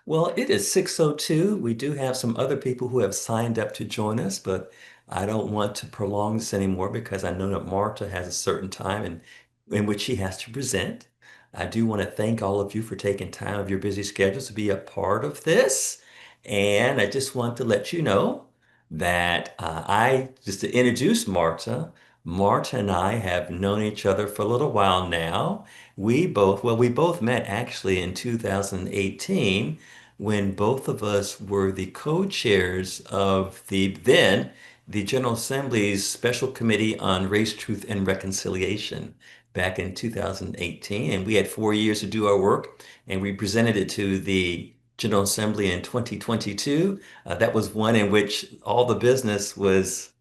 Well, it is 6:02. We do have some other people who have signed up to join us, but I don't want to prolong this anymore because I know that Marta has a certain time in which she has to present. I do want to thank all of you for taking time of your busy schedules to be a part of this. And I just want to let you know that just to introduce Marta, Marta and I have known each other for a little while now. We both met actually in 2018 when both of us were the co-chairs of the General Assembly's Special Committee on Race, Truth, and Reconciliation back in 2018. And we had 4 years to do our work, and we presented it to the General Assembly in 2022. That was one in which all the business was,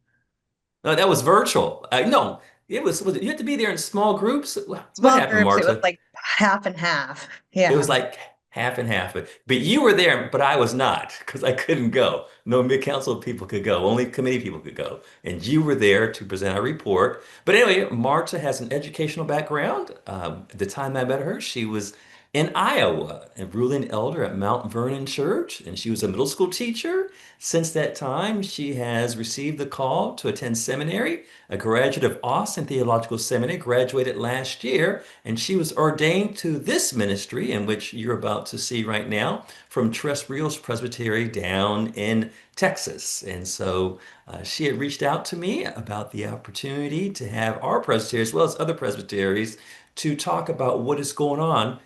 no, that was virtual. No, you had to be there in small groups. What Small happened, groups, it was Marta? like half and half. It was Yeah. like half and half, but you were there, but I was not because I couldn't go. No mid-council people could go. Only committee people could go. And you were there to present a report. But anyway, Marta has an educational background. At the time I met her, she was in Iowa, a ruling elder at Mount Vernon Church, and she was a middle school teacher. Since that time, she has received the call to attend seminary, a graduate of Austin Theological Seminary, graduated last year, and she was ordained to this ministry in which you're about to see right now from Tres Rios Presbytery down in Texas. And so she had reached out to me about the opportunity to have our presbytery as well as other presbyteries to talk about what is going on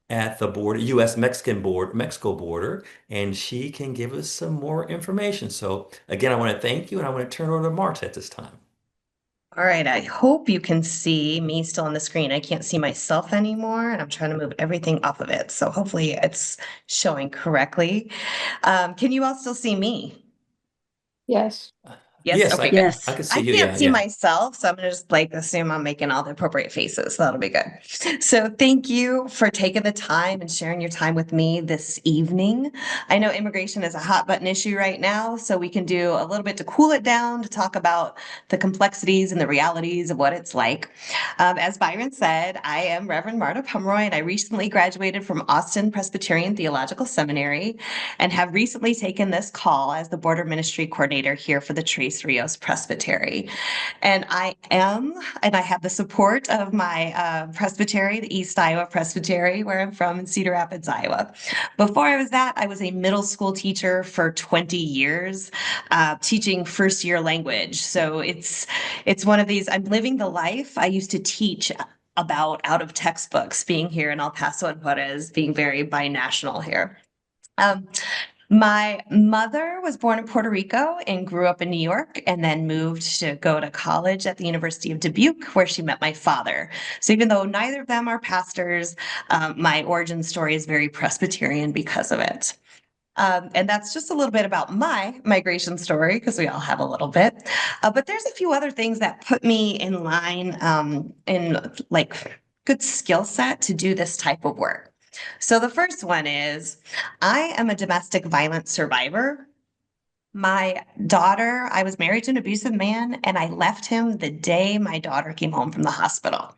at the border, Mexico border, and she can give us some more information. So again, I want to thank you and I want to turn over to Marta at this time. All right. I hope you can see me still on the screen. I can't see myself anymore, and I'm trying to move everything off of it. So hopefully it's showing correctly. Can you all still see me? Yes. Yes. Yes, Okay, good. I Yes. can see I you. can't Yeah, see yeah. myself, so I'm gonna just like assume I'm making all the appropriate faces. So that'll be good. So thank you for taking the time and sharing your time with me this evening. I know immigration is a hot button issue right now, so we can do a little bit to cool it down to talk about the complexities and the realities of what it's like. As Byron said, I am Reverend Marta Pumroy, and I recently graduated from Austin Presbyterian Theological Seminary and have recently taken this call as the Border Ministry Coordinator here for the Tres Rios Presbytery. And I have the support of my presbytery, the East Iowa Presbytery, where I'm from in Cedar Rapids, Iowa. Before I was that, I was a middle school teacher for 20 years, teaching first year language. So it's one of these, I'm living the life I used to teach about out of textbooks, being here in El Paso and Juarez, being very binational here. Um, my mother was born in Puerto Rico and grew up in New York and then moved to go to college at the University of Dubuque, where she met my father. So even though neither of them are pastors, my origin story is very Presbyterian because of it. And that's just a little bit about my migration story, because we all have a little bit. But there's a few other things that put me in line in like good skill set to do this type of work. So the first one is I am a domestic violence survivor. My daughter, I was married to an abusive man, and I left him the day my daughter came home from the hospital.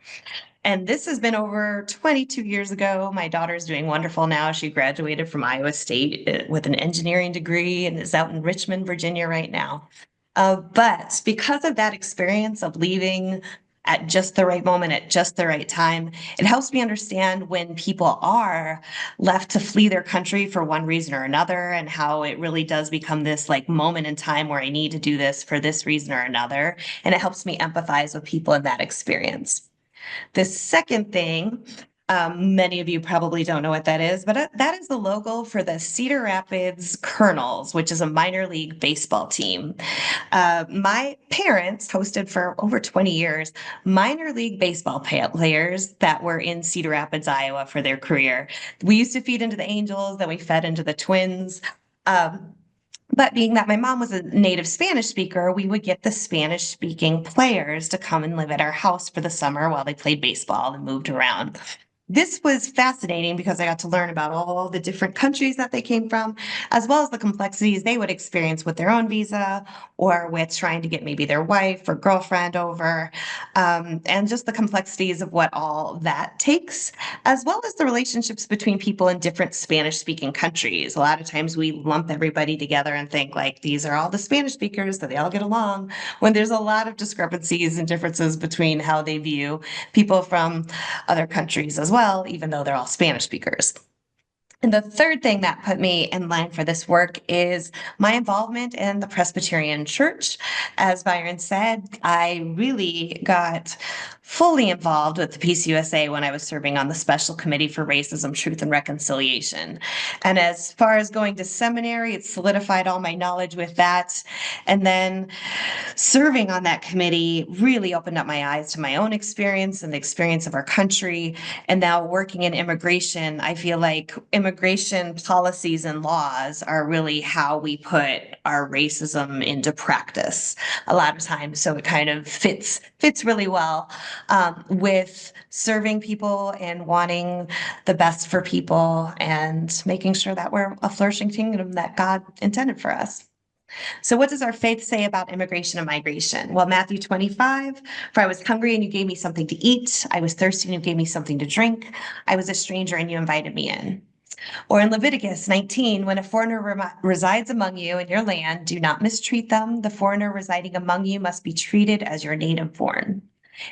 And this has been over 22 years ago. My daughter's doing wonderful now. She graduated from Iowa State with an engineering degree and is out in Richmond, Virginia right now. But because of that experience of leaving at just the right moment, at just the right time, it helps me understand when people are left to flee their country for one reason or another, and how it really does become this like moment in time where I need to do this for this reason or another. And it helps me empathize with people in that experience. The second thing, many of you probably don't know what that is, but that is the logo for the Cedar Rapids Colonels, which is a minor league baseball team. My parents hosted for over 20 years minor league baseball players that were in Cedar Rapids, Iowa for their career. We used to feed into the Angels, then we fed into the Twins. Um, but being that my mom was a native Spanish speaker, we would get the Spanish speaking players to come and live at our house for the summer while they played baseball and moved around. this was fascinating because I got to learn about all the different countries that they came from, as well as the complexities they would experience with their own visa or with trying to get maybe their wife or girlfriend over, and just the complexities of what all that takes, as well as the relationships between people in different Spanish-speaking countries. A lot of times we lump everybody together and think like these are all the Spanish speakers, that they all get along, when there's a lot of discrepancies and differences between how they view people from other countries as well, even though they're all Spanish speakers. And the third thing that put me in line for this work is my involvement in the Presbyterian Church. As Byron said, I really got fully involved with the PCUSA when I was serving on the Special Committee for Racism, Truth, and Reconciliation. And as far as going to seminary, it solidified all my knowledge with that. And then serving on that committee really opened up my eyes to my own experience and the experience of our country. And now working in immigration, I feel like immigration policies and laws are really how we put our racism into practice a lot of times. So it kind of fits really well with serving people and wanting the best for people and making sure that we're a flourishing kingdom that God intended for us. So, what does our faith say about immigration and migration? Well, Matthew 25, for I was hungry and you gave me something to eat. I was thirsty and you gave me something to drink. I was a stranger and you invited me in. Or in Leviticus 19, when a foreigner resides among you in your land, do not mistreat them. The foreigner residing among you must be treated as your native born.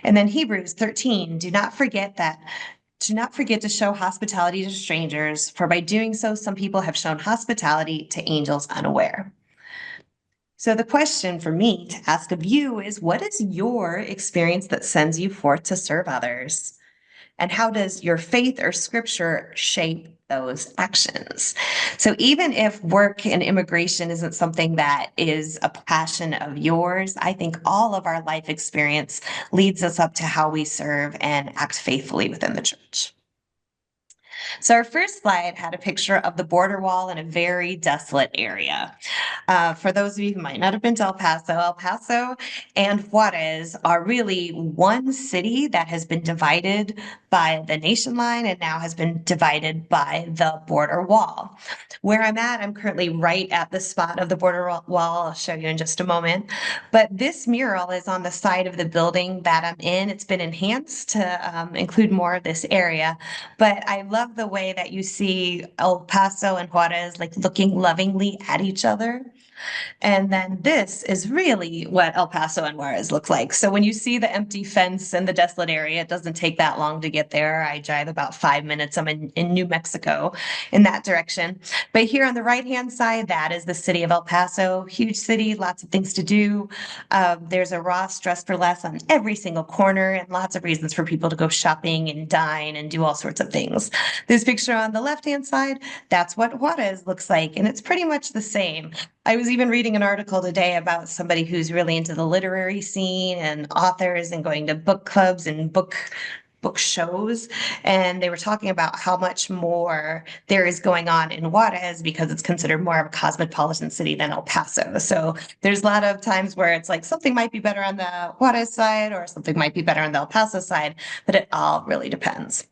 And then Hebrews 13, do not forget to show hospitality to strangers, for by doing so, some people have shown hospitality to angels unaware. So the question for me to ask of you is, what is your experience that sends you forth to serve others? And how does your faith or scripture shape those actions? So even if work and immigration isn't something that is a passion of yours, I think all of our life experience leads us up to how we serve and act faithfully within the church. So our first slide had a picture of the border wall in a very desolate area. For those of you who might not have been to El Paso and Juarez are really one city that has been divided by the nation line and now has been divided by the border wall. Where I'm at, I'm currently right at the spot of the border wall. I'll show you in just a moment. But this mural is on the side of the building that I'm in. It's been enhanced to include more of this area. But I love the way that you see El Paso and Juarez like looking lovingly at each other. And then this is really what El Paso and Juarez look like. So when you see the empty fence and the desolate area, it doesn't take that long to get there. I drive about 5 minutes. I'm in New Mexico in that direction. But here on the right-hand side, that is the city of El Paso. Huge city, lots of things to do. There's a Ross Dress for Less on every single corner and lots of reasons for people to go shopping and dine and do all sorts of things. This picture on the left-hand side, that's what Juarez looks like. And it's pretty much the same. I was even reading an article today about somebody who's really into the literary scene and authors and going to book clubs and book shows. And they were talking about how much more there is going on in Juarez because it's considered more of a cosmopolitan city than El Paso. So there's a lot of times where it's like something might be better on the Juarez side or something might be better on the El Paso side, but it all really depends.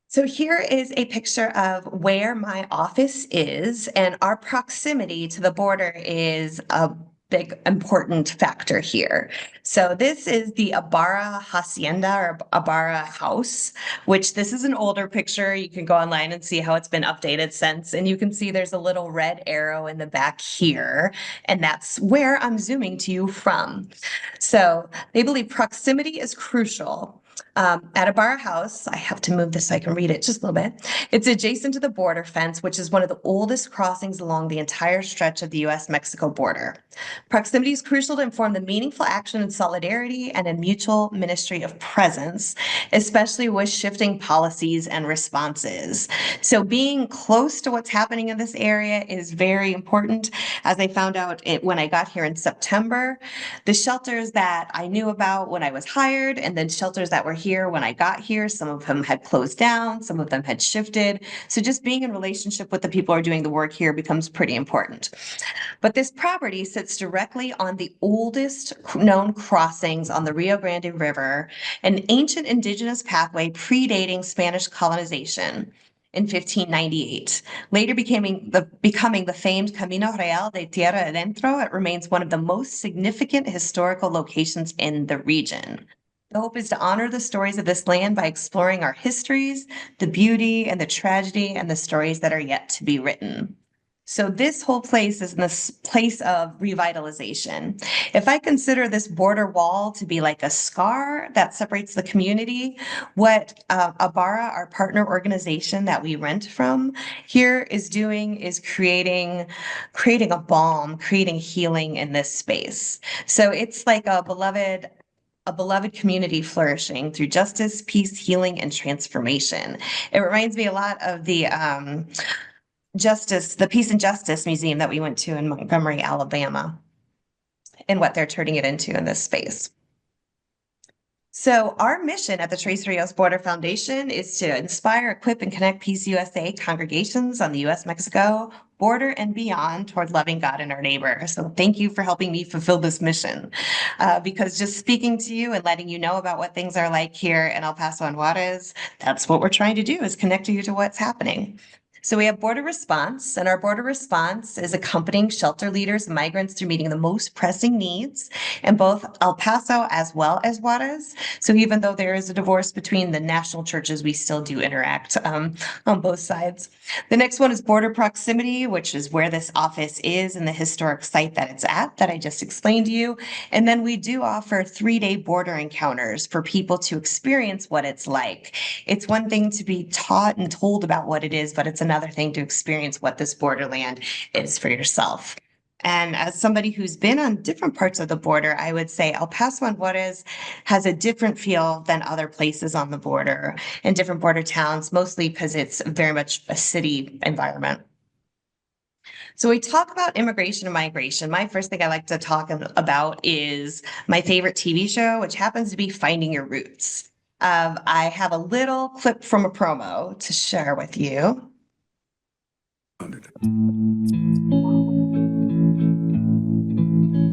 So here is a picture of where my office is, and our proximity to the border is a big important factor here. So this is the Ibarra Hacienda or Ibarra House, which this is an older picture. You can go online and see how it's been updated since, and you can see there's a little red arrow in the back here, and that's where I'm zooming to you from. So they believe proximity is crucial. At Ibarra House, I have to move this so I can read it just a little bit. It's adjacent to the border fence, which is one of the oldest crossings along the entire stretch of the US-Mexico border. Proximity is crucial to inform the meaningful action and solidarity and a mutual ministry of presence, especially with shifting policies and responses. So being close to what's happening in this area is very important. As I found out when I got here in September, the shelters that I knew about when I was hired and then shelters that were here when I got here. Some of them had closed down, some of them had shifted. So just being in relationship with the people who are doing the work here becomes pretty important. But this property sits directly on the oldest known crossings on the Rio Grande River, an ancient indigenous pathway predating Spanish colonization in 1598. Later becoming the famed Camino Real de Tierra Adentro, it remains one of the most significant historical locations in the region. The hope is to honor the stories of this land by exploring our histories, the beauty and the tragedy, and the stories that are yet to be written. So this whole place is in this place of revitalization. If I consider this border wall to be like a scar that separates the community, what Abara, our partner organization that we rent from here, is doing is creating a balm, creating healing in this space. So it's like a beloved community flourishing through justice, peace, healing, and transformation. It reminds me a lot of the Peace and Justice Museum that we went to in Montgomery, Alabama, and what they're turning it into in this space. So our mission at the Tres Rios Border Foundation is to inspire, equip, and connect Peace USA congregations on the U.S.-Mexico border and beyond toward loving God and our neighbor. So thank you for helping me fulfill this mission. Because just speaking to you and letting you know about what things are like here in El Paso and Juarez, that's what we're trying to do, is connect you to what's happening. So we have border response, and our border response is accompanying shelter leaders and migrants through meeting the most pressing needs in both El Paso as well as Juarez. So even though there is a divorce between the national churches, we still do interact on both sides. The next one is border proximity, which is where this office is and the historic site that it's at that I just explained to you. And then we do offer 3-day border encounters for people to experience what it's like. It's one thing to be taught and told about what it is, but it's another thing to experience what this borderland is for yourself. And as somebody who's been on different parts of the border, I would say El Paso and Juarez has a different feel than other places on the border and different border towns, mostly because it's very much a city environment. So we talk about immigration and migration. My first thing I like to talk about is my favorite TV show, which happens to be Finding Your Roots. I have a little clip from a promo to share with you.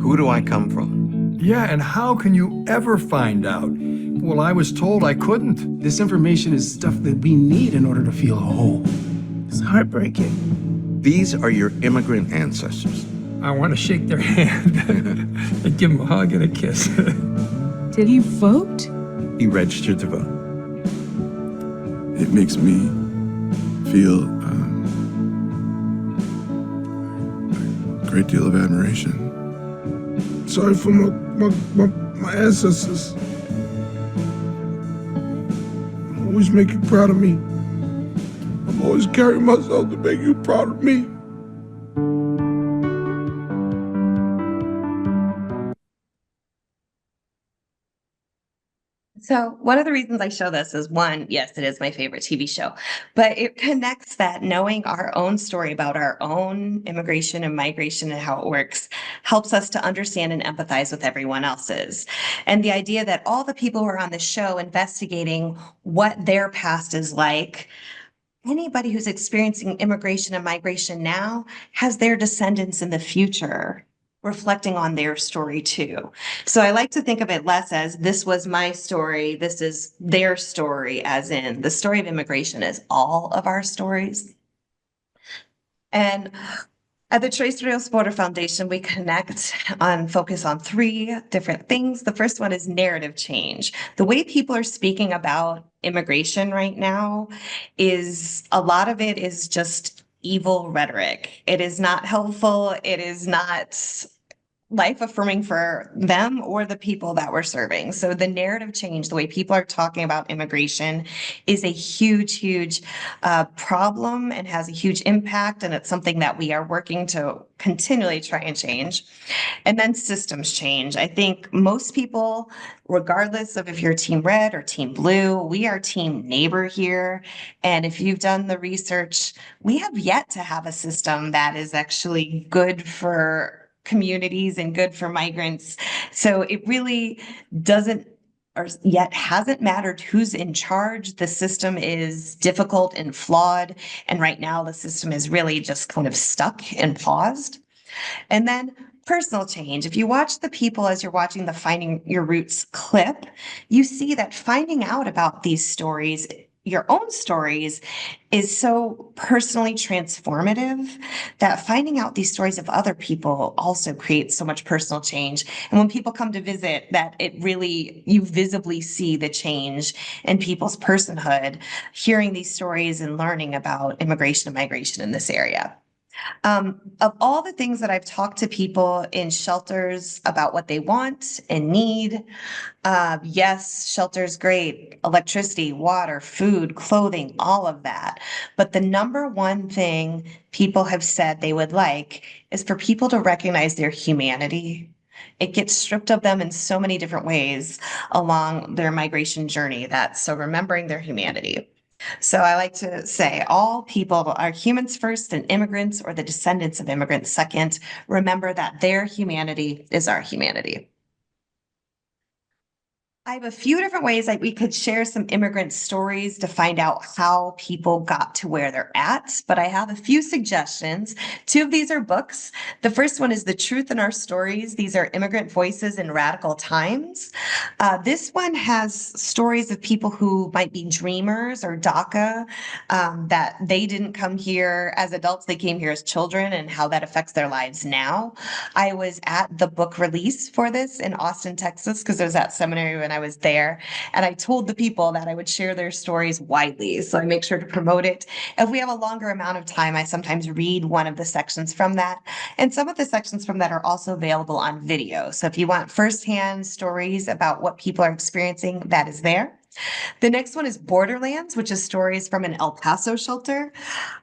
Who do I come from? Yeah, and how can you ever find out? Well, I was told I couldn't. This information is stuff that we need in order to feel whole. It's heartbreaking. These are your immigrant ancestors. I want to shake their hand and give them a hug and a kiss. Did he vote? He registered to vote. It makes me feel a great deal of admiration. Sorry for my ancestors. Always make you proud of me. I'm always carrying myself to make you proud of me. So one of the reasons I show this is, one, yes, it is my favorite TV show, but it connects that knowing our own story about our own immigration and migration and how it works helps us to understand and empathize with everyone else's. And the idea that all the people who are on the show investigating what their past is like, anybody who's experiencing immigration and migration now has their descendants in the future reflecting on their story too. So I like to think of it less as this was my story, this is their story, as in the story of immigration is all of our stories. And at the Tres Rios Border Foundation, we focus on 3 different things. The first one is narrative change. The way people are speaking about immigration right now is, a lot of it is just evil rhetoric. It is not helpful. It is not life affirming for them or the people that we're serving. So the narrative change, the way people are talking about immigration, is a huge problem and has a huge impact. And it's something that we are working to continually try and change. And then systems change. I think most people, regardless of if you're team red or team blue, we are team neighbor here. And if you've done the research, we have yet to have a system that is actually good for communities and good for migrants. So it really doesn't or yet hasn't mattered who's in charge. The system is difficult and flawed. And right now, the system is really just kind of stuck and paused. And then personal change. If you watch the people as you're watching the Finding Your Roots clip, you see that finding out about these stories, your own stories, is so personally transformative that finding out these stories of other people also creates so much personal change. And when people come to visit, that it really, you visibly see the change in people's personhood, hearing these stories and learning about immigration and migration in this area. Of all the things that I've talked to people in shelters about what they want and need, yes, shelter's great, electricity, water, food, clothing, all of that. But the number one thing people have said they would like is for people to recognize their humanity. It gets stripped of them in so many different ways along their migration journey. So remembering their humanity. So I like to say all people are humans first and immigrants or the descendants of immigrants second. Remember that their humanity is our humanity. I have a few different ways that we could share some immigrant stories to find out how people got to where they're at, but I have a few suggestions. Two of these are books. The first one is The Truth in Our Stories. These are immigrant voices in radical times. This one has stories of people who might be dreamers or DACA, that they didn't come here as adults, they came here as children and how that affects their lives now. I was at the book release for this in Austin, Texas, because I was at seminary when I was there. And I told the people that I would share their stories widely. So I make sure to promote it. If we have a longer amount of time, I sometimes read one of the sections from that. And some of the sections from that are also available on video. So if you want firsthand stories about what people are experiencing, that is there. The next one is Borderlands, which is stories from an El Paso shelter.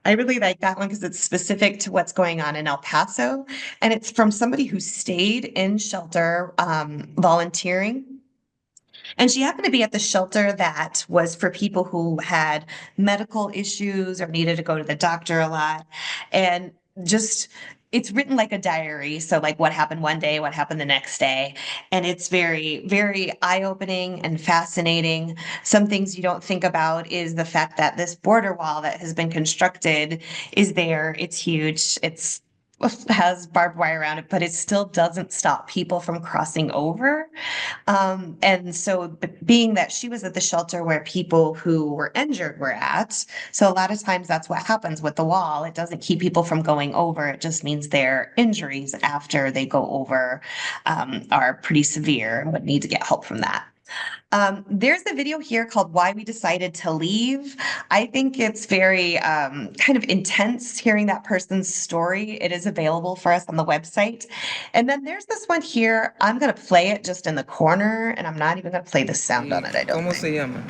I really like that one because it's specific to what's going on in El Paso. And it's from somebody who stayed in shelter volunteering. And she happened to be at the shelter that was for people who had medical issues or needed to go to the doctor a lot. And just, it's written like a diary. So, like what happened one day, what happened the next day. And it's very, very eye opening and fascinating. Some things you don't think about is the fact that this border wall that has been constructed is there. It's huge. It's has barbed wire around it, but it still doesn't stop people from crossing over. And so being that she was at the shelter where people who were injured were at, so a lot of times that's what happens with the wall. It doesn't keep people from going over. It just means their injuries after they go over are pretty severe and would need to get help from that. There's a video here called Why We Decided to Leave. I think it's very kind of intense hearing that person's story. It is available for us on the website. And then there's this one here. I'm going to play it just in the corner, and I'm not even going to play the sound on it, I don't ¿Cómo se think. llama?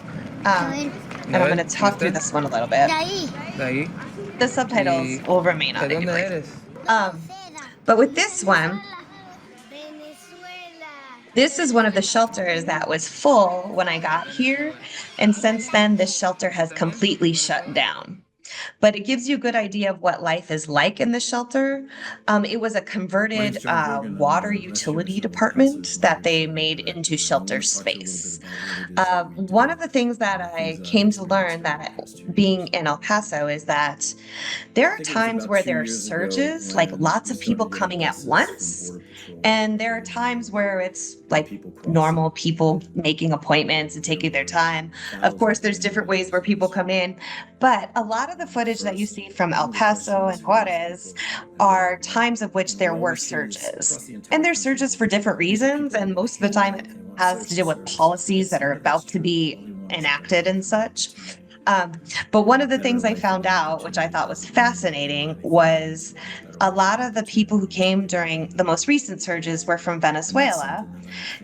And I'm going to talk through this one a little bit. De ahí. The subtitles will remain on ¿De it. dónde eres? But with this one, this is one of the shelters that was full when I got here. And since then, this shelter has completely shut down. But it gives you a good idea of what life is like in the shelter. It was a converted water utility department that they made into shelter space. One of the things that I came to learn that being in El Paso is that there are times where there are surges, like lots of people coming at once. And there are times where it's like normal people making appointments and taking their time. Of course, there's different ways where people come in, but a lot of the footage that you see from El Paso and Juarez are times of which there were surges. And there's surges for different reasons, and most of the time it has to do with policies that are about to be enacted and such. But one of the things I found out, which I thought was fascinating, was a lot of the people who came during the most recent surges were from Venezuela.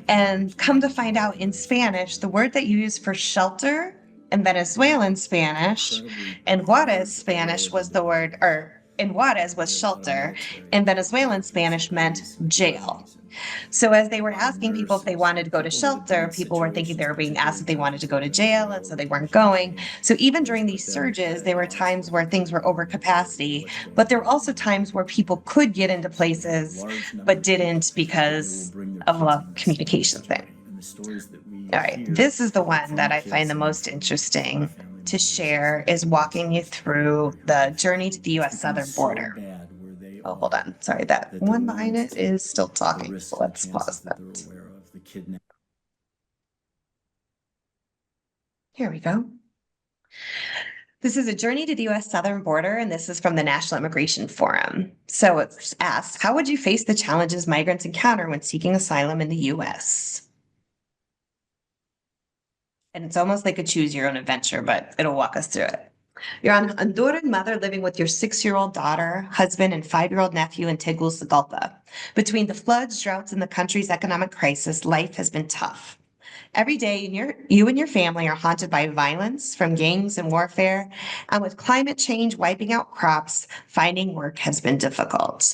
And come to find out in Spanish, the word that you use for shelter in Venezuelan Spanish and Juarez Spanish was the word, or in Juarez was shelter, in Venezuelan Spanish meant jail. So as they were asking people if they wanted to go to shelter, people were thinking they were being asked if they wanted to go to jail, and so they weren't going. So even during these surges, there were times where things were over capacity, but there were also times where people could get into places but didn't because of a communication thing. All right, this is the one that I find the most interesting to share is walking you through the journey to the U.S. southern border. Oh, hold on. Sorry, that one behind it is still talking. So let's pause that. Here we go. This is a journey to the U.S. southern border, and this is from the National Immigration Forum. So it's asked, how would you face the challenges migrants encounter when seeking asylum in the U.S.? And it's almost like a choose your own adventure, but it'll walk us through it. You're an Honduran mother living with your 6-year-old daughter, husband, and 5-year-old nephew in Tegucigalpa. Between the floods, droughts, and the country's economic crisis, life has been tough. Every day, you and your family are haunted by violence from gangs and warfare, and with climate change wiping out crops, finding work has been difficult.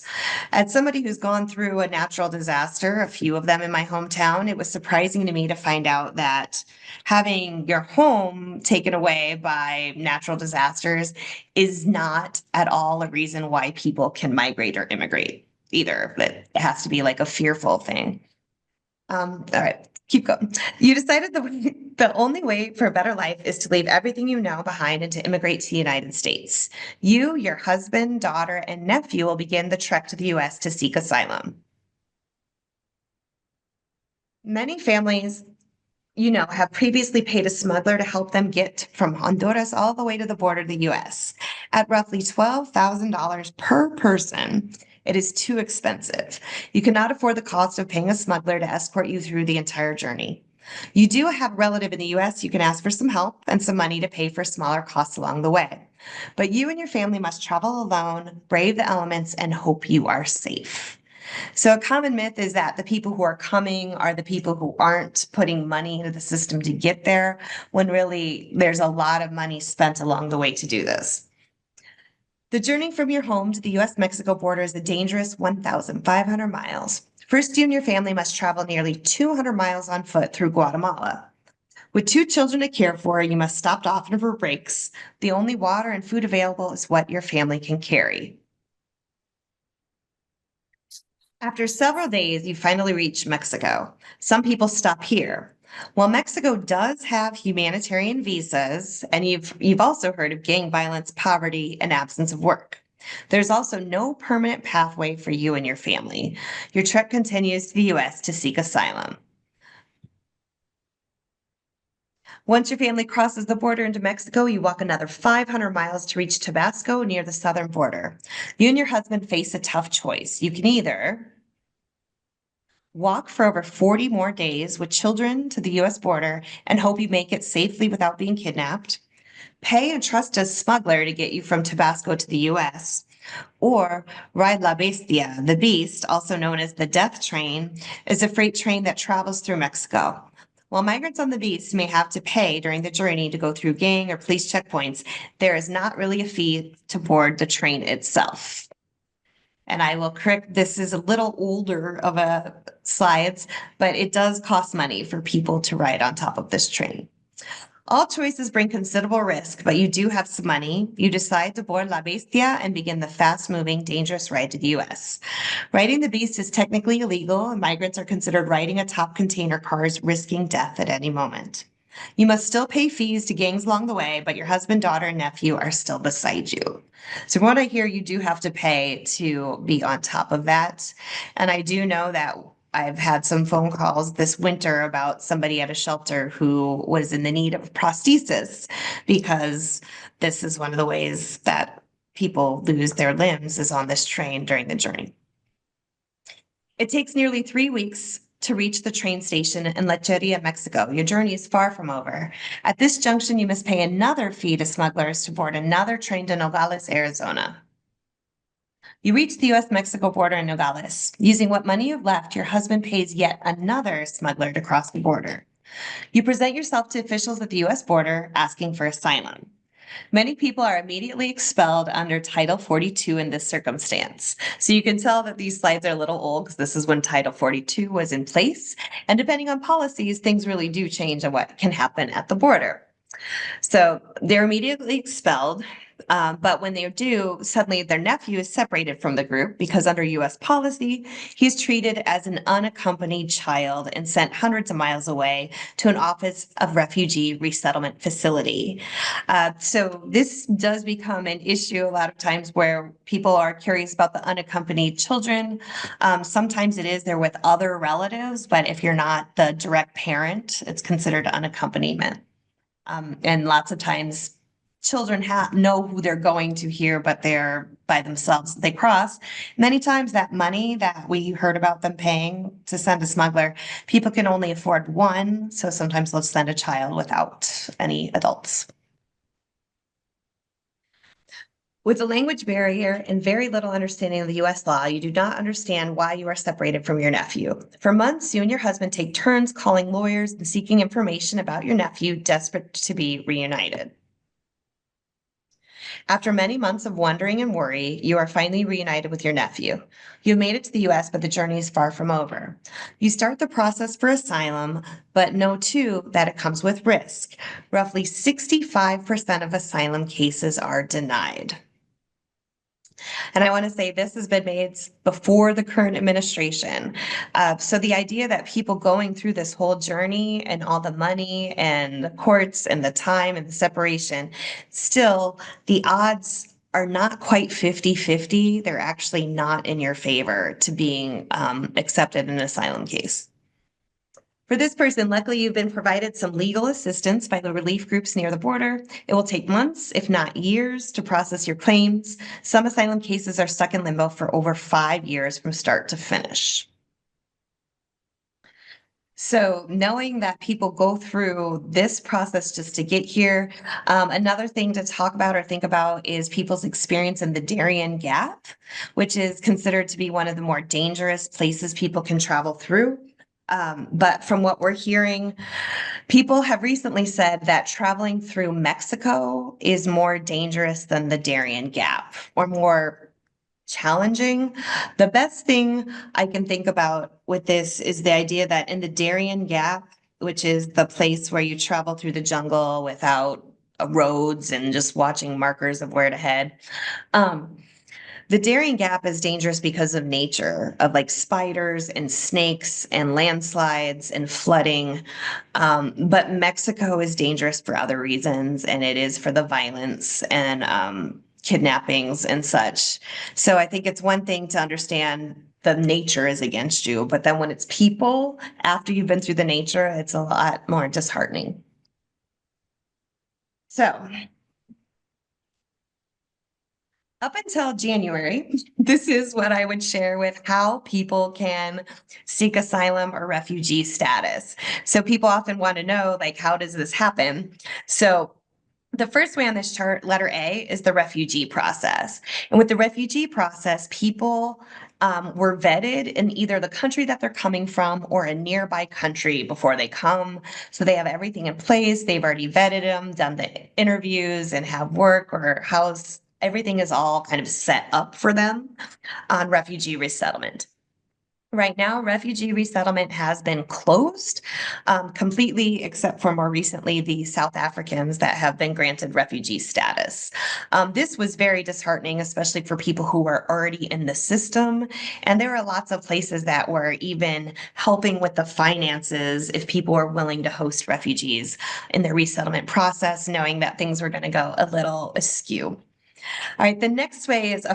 As somebody who's gone through a natural disaster, a few of them in my hometown, it was surprising to me to find out that having your home taken away by natural disasters is not at all a reason why people can migrate or immigrate either. It has to be like a fearful thing. All right, keep going. You decided the only way for a better life is to leave everything you know behind and to immigrate to the United States. You, your husband, daughter, and nephew will begin the trek to the U.S. to seek asylum. Many families, have previously paid a smuggler to help them get from Honduras all the way to the border of the U.S. At roughly $12,000 per person, it is too expensive. You cannot afford the cost of paying a smuggler to escort you through the entire journey. You do have a relative in the U.S. You can ask for some help and some money to pay for smaller costs along the way. But you and your family must travel alone, brave the elements, and hope you are safe. So a common myth is that the people who are coming are the people who aren't putting money into the system to get there, when really there's a lot of money spent along the way to do this. The journey from your home to the U.S.-Mexico border is a dangerous 1,500 miles. First, you and your family must travel nearly 200 miles on foot through Guatemala. With 2 children to care for, you must stop often for breaks. The only water and food available is what your family can carry. After several days, you finally reach Mexico. Some people stop here. While Mexico does have humanitarian visas, and you've also heard of gang violence, poverty, and absence of work, there's also no permanent pathway for you and your family. Your trek continues to the U.S. to seek asylum. Once your family crosses the border into Mexico, you walk another 500 miles to reach Tabasco near the southern border. You and your husband face a tough choice. You can either walk for over 40 more days with children to the U.S. border and hope you make it safely without being kidnapped, pay and trust a smuggler to get you from Tabasco to the U.S., or ride La Bestia, the Beast, also known as the Death Train, is a freight train that travels through Mexico. While migrants on the Beast may have to pay during the journey to go through gang or police checkpoints, there is not really a fee to board the train itself. And I will correct, this is a little older of a slides, but it does cost money for people to ride on top of this train. All choices bring considerable risk, but you do have some money. You decide to board La Bestia and begin the fast-moving, dangerous ride to the U.S. Riding the Beast is technically illegal, and migrants are considered riding atop container cars, risking death at any moment. You must still pay fees to gangs along the way, but your husband, daughter, and nephew are still beside you. So from what I hear, you do have to pay to be on top of that. And I do know that I've had some phone calls this winter about somebody at a shelter who was in the need of prosthesis, because this is one of the ways that people lose their limbs is on this train during the journey. It takes nearly 3 weeks to reach the train station in Lecheria, Mexico. Your journey is far from over. At this junction, you must pay another fee to smugglers to board another train to Nogales, Arizona. You reach the U.S.-Mexico border in Nogales. Using what money you've left, your husband pays yet another smuggler to cross the border. You present yourself to officials at the U.S. border asking for asylum. Many people are immediately expelled under Title 42 in this circumstance. So you can tell that these slides are a little old because this is when Title 42 was in place. And depending on policies, things really do change on what can happen at the border. So they're immediately expelled. But when they do, suddenly their nephew is separated from the group because under US policy, he's treated as an unaccompanied child and sent hundreds of miles away to an Office of Refugee Resettlement facility. So this does become an issue a lot of times where people are curious about the unaccompanied children. Sometimes it is they're with other relatives, but if you're not the direct parent, it's considered unaccompanyment. And lots of times children know who they're going to here, but they're by themselves. They cross. Many times that money that we heard about them paying to send a smuggler, people can only afford one. So sometimes they'll send a child without any adults. With a language barrier and very little understanding of the US law, you do not understand why you are separated from your nephew. For months, you and your husband take turns calling lawyers and seeking information about your nephew, desperate to be reunited. After many months of wondering and worry, you are finally reunited with your nephew. You've made it to the US, but the journey is far from over. You start the process for asylum, but know too that it comes with risk. Roughly 65% of asylum cases are denied. And I want to say this has been made before the current administration. So the idea that people going through this whole journey and all the money and the courts and the time and the separation, still the odds are not quite 50-50. They're actually not in your favor to being accepted in an asylum case. For this person, luckily you've been provided some legal assistance by the relief groups near the border. It will take months, if not years, to process your claims. Some asylum cases are stuck in limbo for over 5 years from start to finish. So knowing that people go through this process just to get here, another thing to talk about or think about is people's experience in the Darien Gap, which is considered to be one of the more dangerous places people can travel through. But from what we're hearing, people have recently said that traveling through Mexico is more dangerous than the Darien Gap or more challenging. The best thing I can think about with this is the idea that in the Darien Gap, which is the place where you travel through the jungle without roads and just watching markers of where to head. The Darien Gap is dangerous because of nature, of like spiders and snakes and landslides and flooding. But Mexico is dangerous for other reasons, and it is for the violence and kidnappings and such. So I think it's one thing to understand the nature is against you, but then when it's people, after you've been through the nature, it's a lot more disheartening. So up until January, this is what I would share with how people can seek asylum or refugee status. So people often want to know, like, how does this happen? So the first way on this chart, letter A, is the refugee process. And with the refugee process, people were vetted in either the country that they're coming from or a nearby country before they come. So they have everything in place. They've already vetted them, done the interviews, and have work or house. Everything is all kind of set up for them on refugee resettlement. Right now, refugee resettlement has been closed completely, except for more recently, the South Africans that have been granted refugee status. This was very disheartening, especially for people who were already in the system. And there are lots of places that were even helping with the finances if people were willing to host refugees in their resettlement process, knowing that things were going to go a little askew. All right, the next way is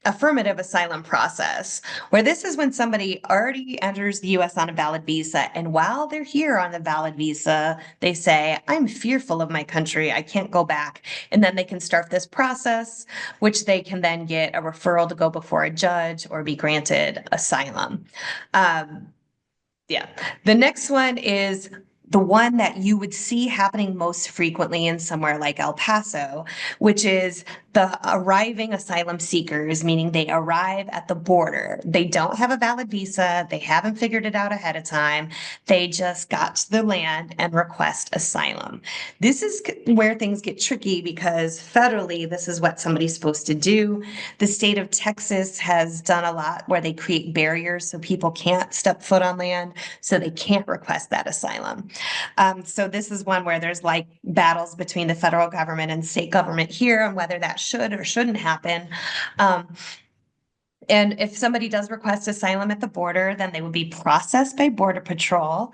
affirmative asylum process, where this is when somebody already enters the US on a valid visa, and while they're here on the valid visa, they say, I'm fearful of my country, I can't go back. And then they can start this process, which they can then get a referral to go before a judge or be granted asylum. The next one is the one that you would see happening most frequently in somewhere like El Paso, which is the arriving asylum seekers, meaning they arrive at the border. They don't have a valid visa. They haven't figured it out ahead of time. They just got to the land and request asylum. This is where things get tricky because federally, this is what somebody's supposed to do. The state of Texas has done a lot where they create barriers so people can't step foot on land, so they can't request that asylum. So this is one where there's like battles between the federal government and state government here on whether that should or shouldn't happen. Um, and if somebody does request asylum at the border, then they would be processed by Border Patrol,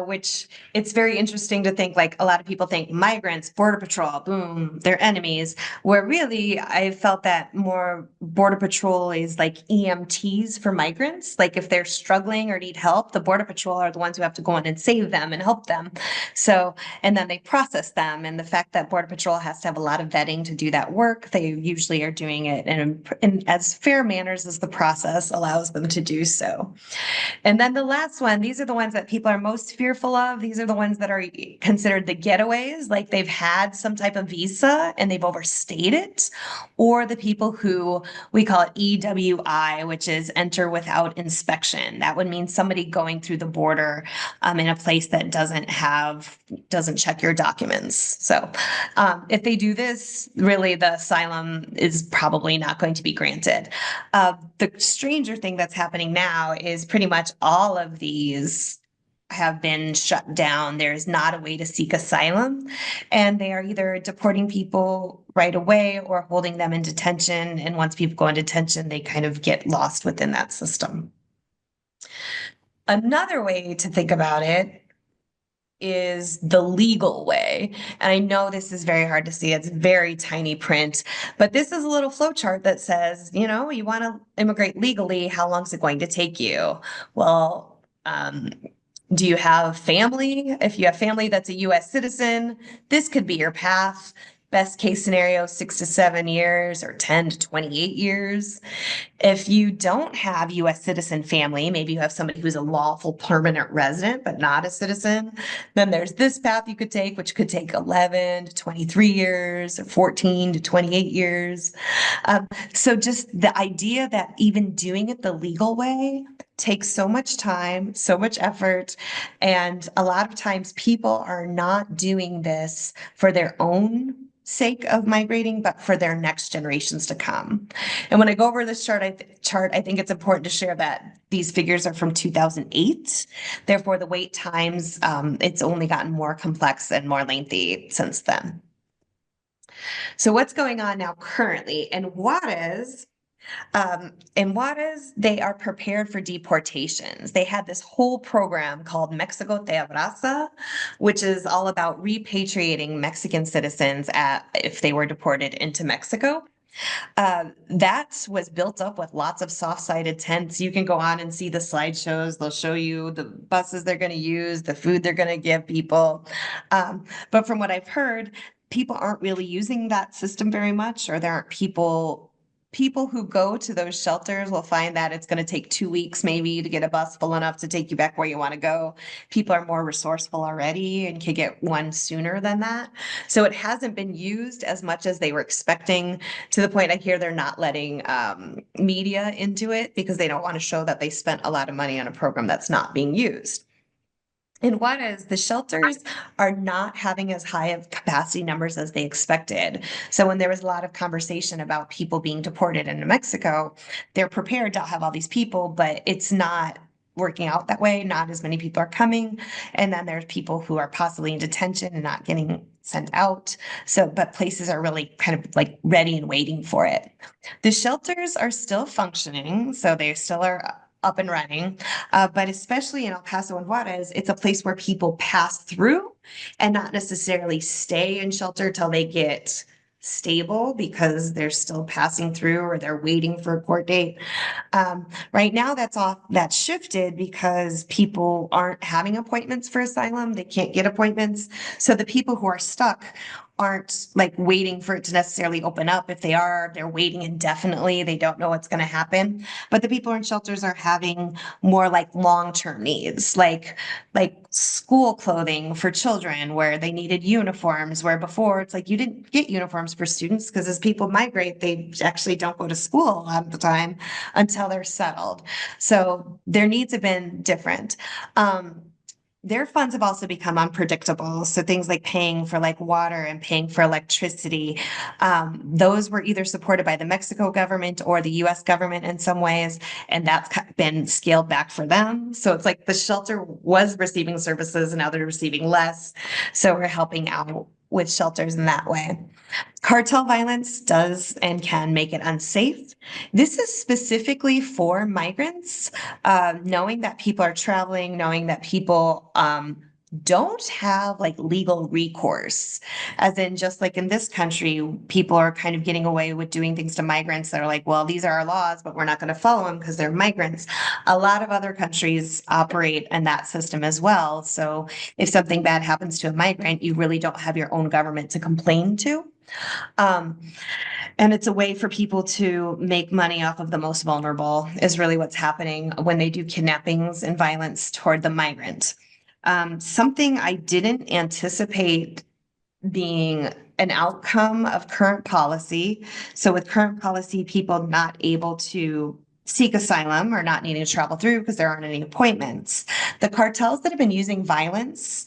which it's very interesting to think like a lot of people think migrants, Border Patrol, boom, they're enemies. Where really I felt that more Border Patrol is like EMTs for migrants. Like if they're struggling or need help, the Border Patrol are the ones who have to go in and save them and help them. So, and then they process them. And the fact that Border Patrol has to have a lot of vetting to do that work, they usually are doing it in as fair manners as the process allows them to do so. And then the last one, these are the ones that people are most fearful of. These are the ones that are considered the getaways, like they've had some type of visa and they've overstayed it, or the people who we call it EWI, which is enter without inspection. That would mean somebody going through the border in a place that doesn't check your documents. So if they do this, really the asylum is probably not going to be granted. The stranger thing that's happening now is pretty much all of these have been shut down. There's not a way to seek asylum, and they are either deporting people right away or holding them in detention. And once people go in detention, they kind of get lost within that system. Another way to think about it is the legal way. And I know this is very hard to see. It's very tiny print, but this is a little flow chart that says, you know, you want to immigrate legally. How long is it going to take you? Well, do you have family? If you have family that's a US citizen, this could be your path. Best case scenario, 6 to 7 years or 10 to 28 years. If you don't have US citizen family, maybe you have somebody who's a lawful permanent resident, but not a citizen, then there's this path you could take, which could take 11 to 23 years or 14 to 28 years. So just the idea that even doing it the legal way takes so much time, so much effort. And a lot of times people are not doing this for their own sake of migrating, but for their next generations to come. And when I go over this chart, I think it's important to share that these figures are from 2008. Therefore, the wait times, it's only gotten more complex and more lengthy since then. So what's going on now currently in Juarez? They are prepared for deportations. They had this whole program called Mexico Te Abraza, which is all about repatriating Mexican citizens if they were deported into Mexico. That was built up with lots of soft-sided tents. You can go on and see the slideshows. They'll show you the buses they're going to use, the food they're going to give people. But from what I've heard, people aren't really using that system very much, or there aren't people who go to those shelters will find that it's going to take 2 weeks maybe to get a bus full enough to take you back where you want to go. People are more resourceful already and can get one sooner than that. So it hasn't been used as much as they were expecting, to the point I hear they're not letting media into it because they don't want to show that they spent a lot of money on a program that's not being used. And what is the shelters are not having as high of capacity numbers as they expected. So when there was a lot of conversation about people being deported into Mexico, they're prepared to have all these people, but it's not working out that way. Not as many people are coming. And then there's people who are possibly in detention and not getting sent out. So, but places are really kind of like ready and waiting for it. The shelters are still functioning. So they still are up and running. But especially in El Paso and Juarez, it's a place where people pass through and not necessarily stay in shelter till they get stable because they're still passing through or they're waiting for a court date. Right now that's shifted because people aren't having appointments for asylum. They can't get appointments. So the people who are stuck aren't like waiting for it to necessarily open up. If they are, they're waiting indefinitely. They don't know what's going to happen. But the people in shelters are having more like long-term needs, like school clothing for children where they needed uniforms, where before it's like you didn't get uniforms for students because as people migrate, they actually don't go to school a lot of the time until they're settled. So their needs have been different. their funds have also become unpredictable. So things like paying for like water and paying for electricity, those were either supported by the Mexico government or the US government in some ways, and that's been scaled back for them. So it's like the shelter was receiving services and now they're receiving less. So we're helping out with shelters in that way. Cartel violence does and can make it unsafe. This is specifically for migrants, knowing that people are traveling, knowing that people don't have like legal recourse, as in just like in this country, people are kind of getting away with doing things to migrants that are like, well, these are our laws, but we're not going to follow them because they're migrants. A lot of other countries operate in that system as well. So if something bad happens to a migrant, you really don't have your own government to complain to. Um, and it's a way for people to make money off of the most vulnerable is really what's happening when they do kidnappings and violence toward the migrant. Something I didn't anticipate being an outcome of current policy. So with current policy, people not able to seek asylum or not needing to travel through because there aren't any appointments. The cartels that have been using violence,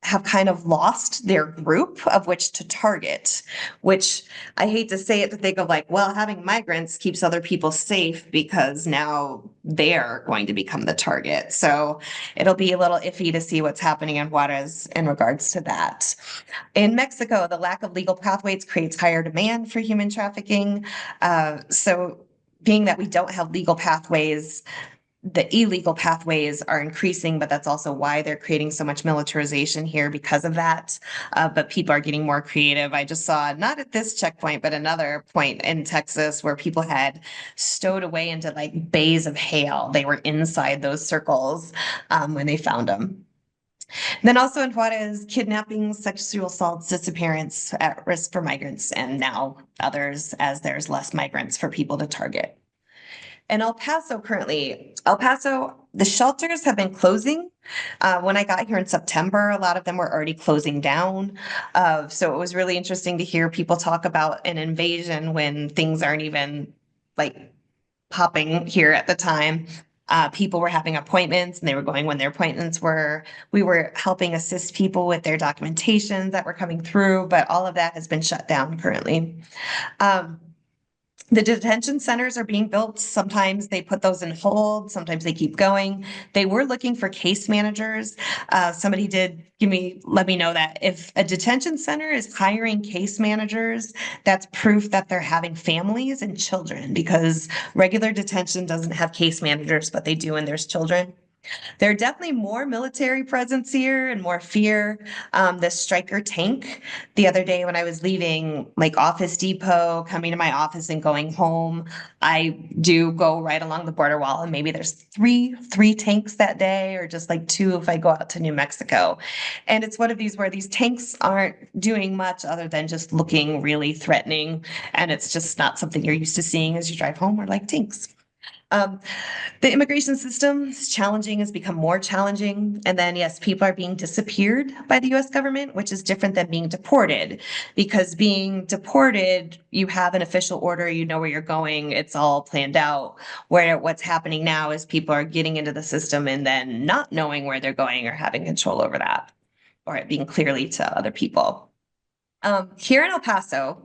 have kind of lost their group of which to target, which I hate to say it to think of like, well, having migrants keeps other people safe because now they're going to become the target. So it'll be a little iffy to see what's happening in Juarez in regards to that. In Mexico, the lack of legal pathways creates higher demand for human trafficking. So being that we don't have legal pathways, the illegal pathways are increasing, but that's also why they're creating so much militarization here because of that. But people are getting more creative. I just saw, not at this checkpoint, but another point in Texas where people had stowed away into like bays of hail. They were inside those circles when they found them. Then also in Juarez, kidnapping, sexual assaults, disappearance at risk for migrants, and now others as there's less migrants for people to target. In El Paso currently, the shelters have been closing. When I got here in September, a lot of them were already closing down. So it was really interesting to hear people talk about an invasion when things aren't even like popping here at the time. People were having appointments and they were going when their appointments were. We were helping assist people with their documentation that were coming through, but all of that has been shut down currently. The detention centers are being built. Sometimes they put those in hold. Sometimes they keep going. They were looking for case managers. Somebody did let me know that if a detention center is hiring case managers, that's proof that they're having families and children because regular detention doesn't have case managers, but they do, and there's children. There are definitely more military presence here and more fear. The Striker tank the other day when I was leaving like Office Depot, coming to my office and going home, I do go right along the border wall and maybe there's three tanks that day or just like two if I go out to New Mexico. And it's one of these where these tanks aren't doing much other than just looking really threatening. And it's just not something you're used to seeing as you drive home or like tanks. The immigration system is challenging, has become more challenging. And then, yes, people are being disappeared by the US government, which is different than being deported. Because being deported, you have an official order, you know where you're going, it's all planned out. Where what's happening now is people are getting into the system and then not knowing where they're going or having control over that, or it being clearly to other people. Here in El Paso,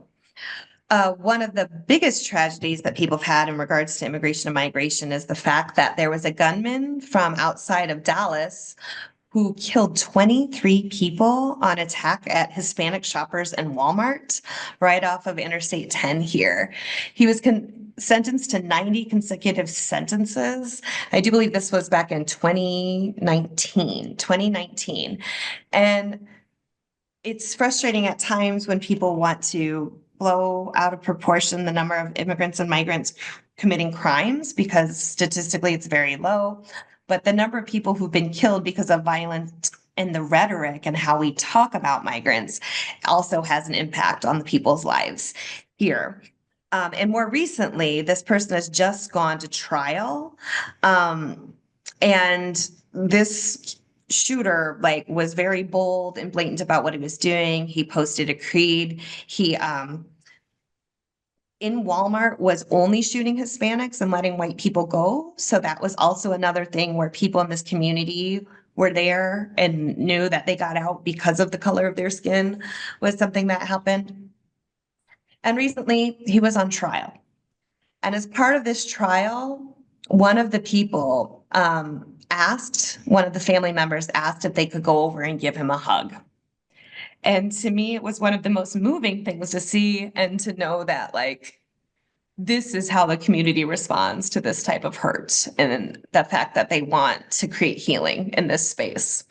one of the biggest tragedies that people have had in regards to immigration and migration is the fact that there was a gunman from outside of Dallas who killed 23 people on attack at Hispanic shoppers in Walmart right off of Interstate 10 here. He was sentenced to 90 consecutive sentences. I do believe this was back in 2019. And it's frustrating at times when people want to blow out of proportion the number of immigrants and migrants committing crimes because statistically it's very low. But the number of people who've been killed because of violence and the rhetoric and how we talk about migrants also has an impact on the people's lives here. And more recently, this person has just gone to trial. And this shooter like was very bold and blatant about what he was doing. He posted a creed. in Walmart was only shooting Hispanics and letting white people go. So that was also another thing where people in this community were there and knew that they got out because of the color of their skin was something that happened. And recently he was on trial. And as part of this trial, one of the people one of the family members asked if they could go over and give him a hug. And to me, it was one of the most moving things to see and to know that, like, this is how the community responds to this type of hurt and the fact that they want to create healing in this space.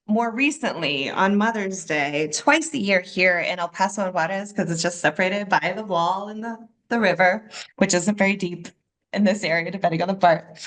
More recently, on Mother's Day, twice a year here in El Paso and Juarez, because it's just separated by the wall and the river, which isn't very deep in this area, depending on the part.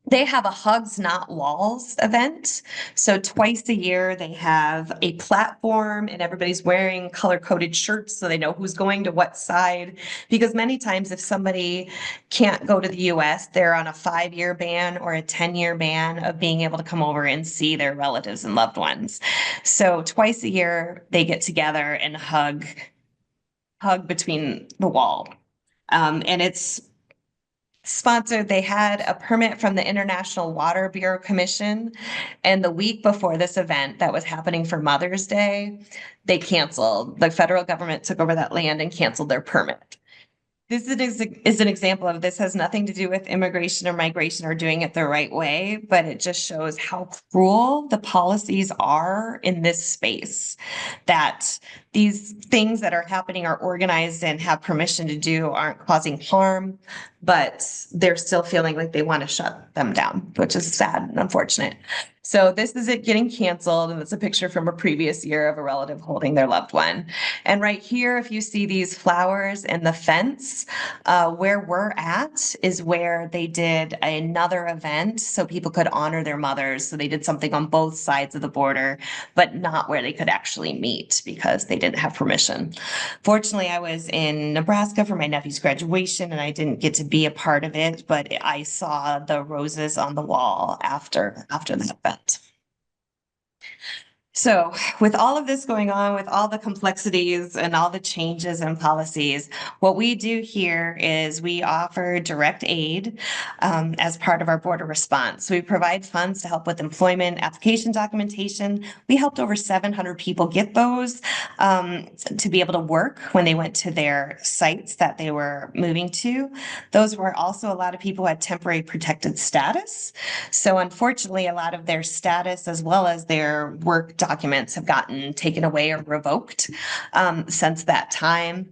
They have a Hugs Not Walls event. So twice a year, they have a platform and everybody's wearing color-coded shirts so they know who's going to what side. Because many times if somebody can't go to the US, they're on a 5-year ban or a 10-year ban of being able to come over and see their relatives and loved ones. So twice a year, they get together and hug between the wall. And it's sponsored. They had a permit from the International Water Bureau Commission, and the week before this event that was happening for Mother's Day, they canceled. The federal government took over that land and canceled their permit. This is an example of this has nothing to do with immigration or migration or doing it the right way, but it just shows how cruel the policies are in this space. That these things that are happening are organized and have permission to do aren't causing harm, but they're still feeling like they want to shut them down, which is sad and unfortunate. So this is it getting canceled, and it's a picture from a previous year of a relative holding their loved one. And right here, if you see these flowers and the fence, where we're at is where they did another event so people could honor their mothers. So they did something on both sides of the border, but not where they could actually meet because they didn't have permission. Fortunately, I was in Nebraska for my nephew's graduation and I didn't get to be a part of it, but I saw the roses on the wall after that event. So with all of this going on, with all the complexities and all the changes and policies, what we do here is we offer direct aid as part of our border response. So we provide funds to help with employment application documentation. We helped over 700 people get those to be able to work when they went to their sites that they were moving to. Those were also a lot of people who had temporary protected status. So unfortunately, a lot of their status as well as their work documents have gotten taken away or revoked since that time.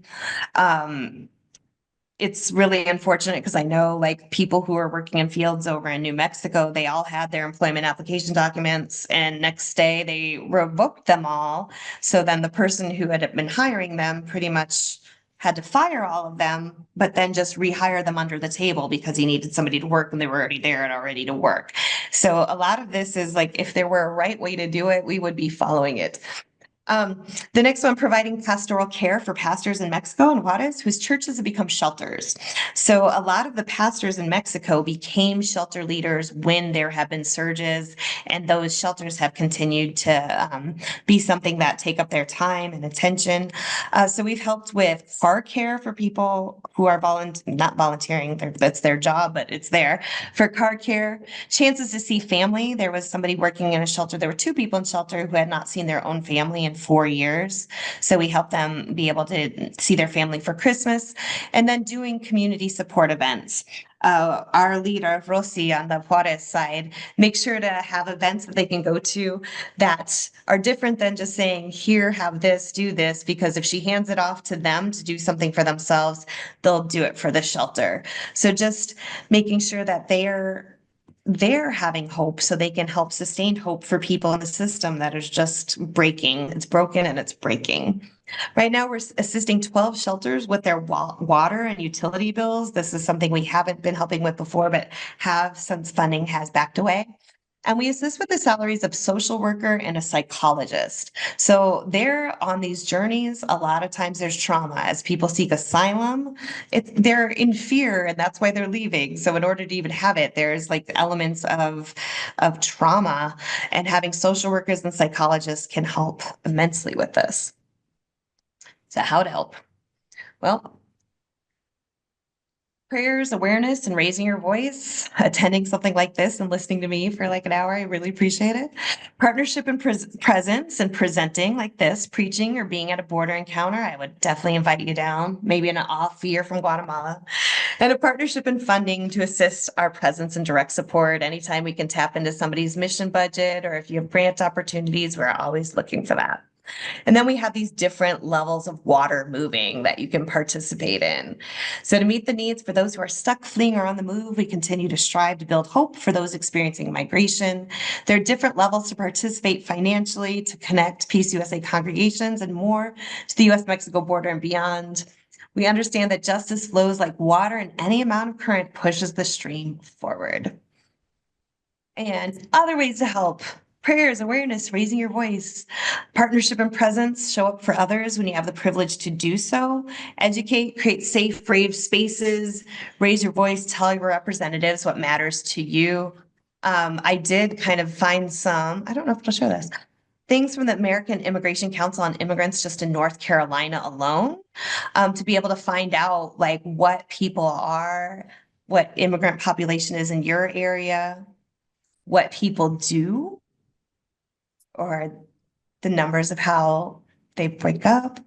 It's really unfortunate because I know like people who are working in fields over in New Mexico, they all had their employment application documents and next day they revoked them all. So then the person who had been hiring them pretty much had to fire all of them, but then just rehire them under the table because he needed somebody to work and they were already there and already to work. So a lot of this is like, if there were a right way to do it, we would be following it. The next one, providing pastoral care for pastors in Mexico and Juarez whose churches have become shelters. So a lot of the pastors in Mexico became shelter leaders when there have been surges, and those shelters have continued to be something that take up their time and attention. So we've helped with car care for people who are not volunteering, that's their job, but it's there for car care. Chances to see family. There was somebody working in a shelter. There were 2 people in shelter who had not seen their own family in 4 years. So we help them be able to see their family for Christmas, and then doing community support events. Our leader, Rosie, on the Juarez side, makes sure to have events that they can go to that are different than just saying, here, have this, do this, because if she hands it off to them to do something for themselves, they'll do it for the shelter. So just making sure that they're having hope so they can help sustain hope for people in the system that is just breaking. It's broken and it's breaking. Right now, we're assisting 12 shelters with their water and utility bills. This is something we haven't been helping with before, but have since funding has backed away. And we assist with the salaries of social worker and a psychologist. So they're on these journeys. A lot of times there's trauma as people seek asylum. They're in fear and that's why they're leaving. So in order to even have it, there's like elements of trauma, and having social workers and psychologists can help immensely with this. So how to help? Well, prayers, awareness, and raising your voice, attending something like this and listening to me for like an hour. I really appreciate it. Partnership and presence and presenting like this, preaching or being at a border encounter. I would definitely invite you down, maybe in an off year from Guatemala. And a partnership and funding to assist our presence and direct support. Anytime we can tap into somebody's mission budget, or if you have grant opportunities, we're always looking for that. And then we have these different levels of water moving that you can participate in. So to meet the needs for those who are stuck, fleeing, or on the move, we continue to strive to build hope for those experiencing migration. There are different levels to participate financially, to connect Peace USA congregations and more to the US-Mexico border and beyond. We understand that justice flows like water, and any amount of current pushes the stream forward. And other ways to help: prayers, awareness, raising your voice, partnership and presence, show up for others when you have the privilege to do so, educate, create safe, brave spaces, raise your voice, tell your representatives what matters to you. I did kind of find some, I don't know if I'll show this, things from the American Immigration Council on Immigrants just in North Carolina alone, to be able to find out like what people are, what immigrant population is in your area, what people do, or the numbers of how they break up.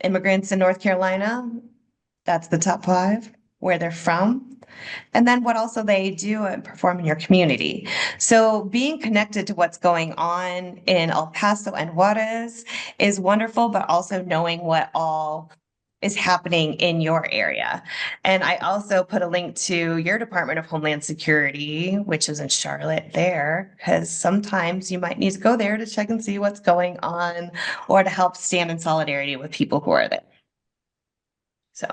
Immigrants in North Carolina, that's the top 5, where they're from. And then what also they do and perform in your community. So being connected to what's going on in El Paso and Juarez is wonderful, but also knowing what all is happening in your area. And I also put a link to your Department of Homeland Security, which is in Charlotte there, because sometimes you might need to go there to check and see what's going on or to help stand in solidarity with people who are there. So.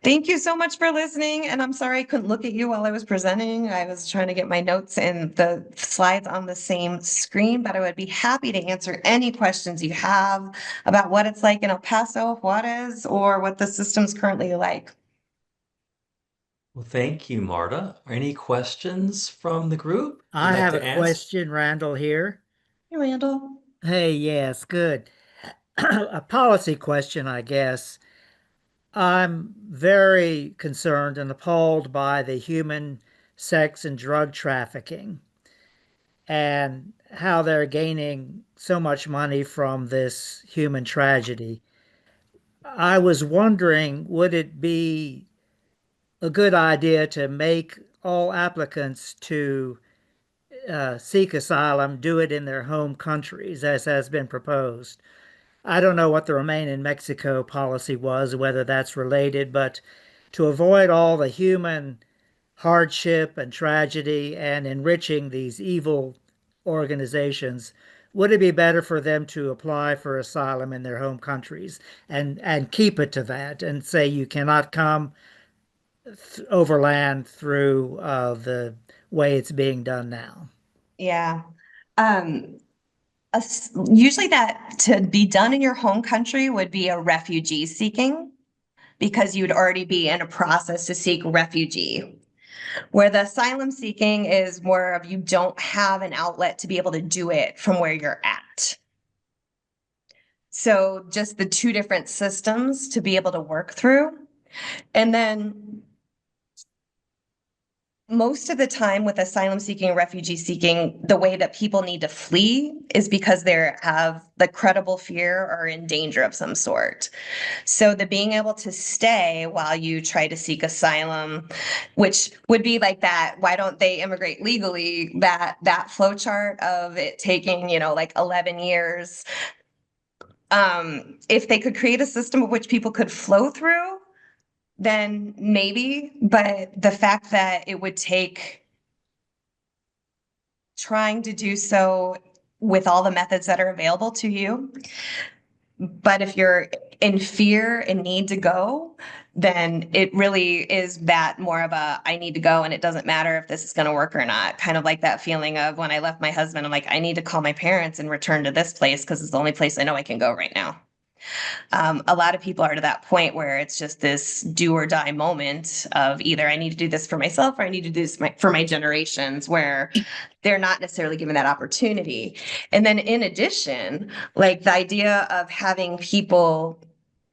Thank you so much for listening. And I'm sorry I couldn't look at you while I was presenting. I was trying to get my notes and the slides on the same screen, but I would be happy to answer any questions you have about what it's like in El Paso, Juarez, or what the system's currently like. Well, thank you, Marta. Any questions from the group you'd I like have a to ask? question, Randall here. Hey, Randall. Hey, yes, good. A policy question, I guess. I'm very concerned and appalled by the human sex and drug trafficking and how they're gaining so much money from this human tragedy. I was wondering, would it be a good idea to make all applicants to seek asylum do it in their home countries, as has been proposed? I don't know what the Remain in Mexico policy was, whether that's related, but to avoid all the human hardship and tragedy and enriching these evil organizations, would it be better for them to apply for asylum in their home countries and keep it to that and say you cannot come overland through the way it's being done now? Yeah. Um, Usually that to be done in your home country would be a refugee seeking, because you'd already be in a process to seek refugee. Where the asylum seeking is more of you don't have an outlet to be able to do it from where you're at. So just the 2 different systems to be able to work through. And then most of the time with asylum seeking and refugee seeking, the way that people need to flee is because they have the credible fear or in danger of some sort. So the being able to stay while you try to seek asylum, which would be like that, why don't they immigrate legally? That flow chart of it taking, like 11 years. If they could create a system of which people could flow through, then maybe, but the fact that it would take trying to do so with all the methods that are available to you. But if you're in fear and need to go, then it really is that more of a, I need to go and it doesn't matter if this is going to work or not. Kind of like that feeling of when I left my husband, I'm like, I need to call my parents and return to this place because it's the only place I know I can go right now. A lot of people are to that point where it's just this do or die moment of either I need to do this for myself or I need to do this for my generations, where they're not necessarily given that opportunity. And then in addition, like the idea of having people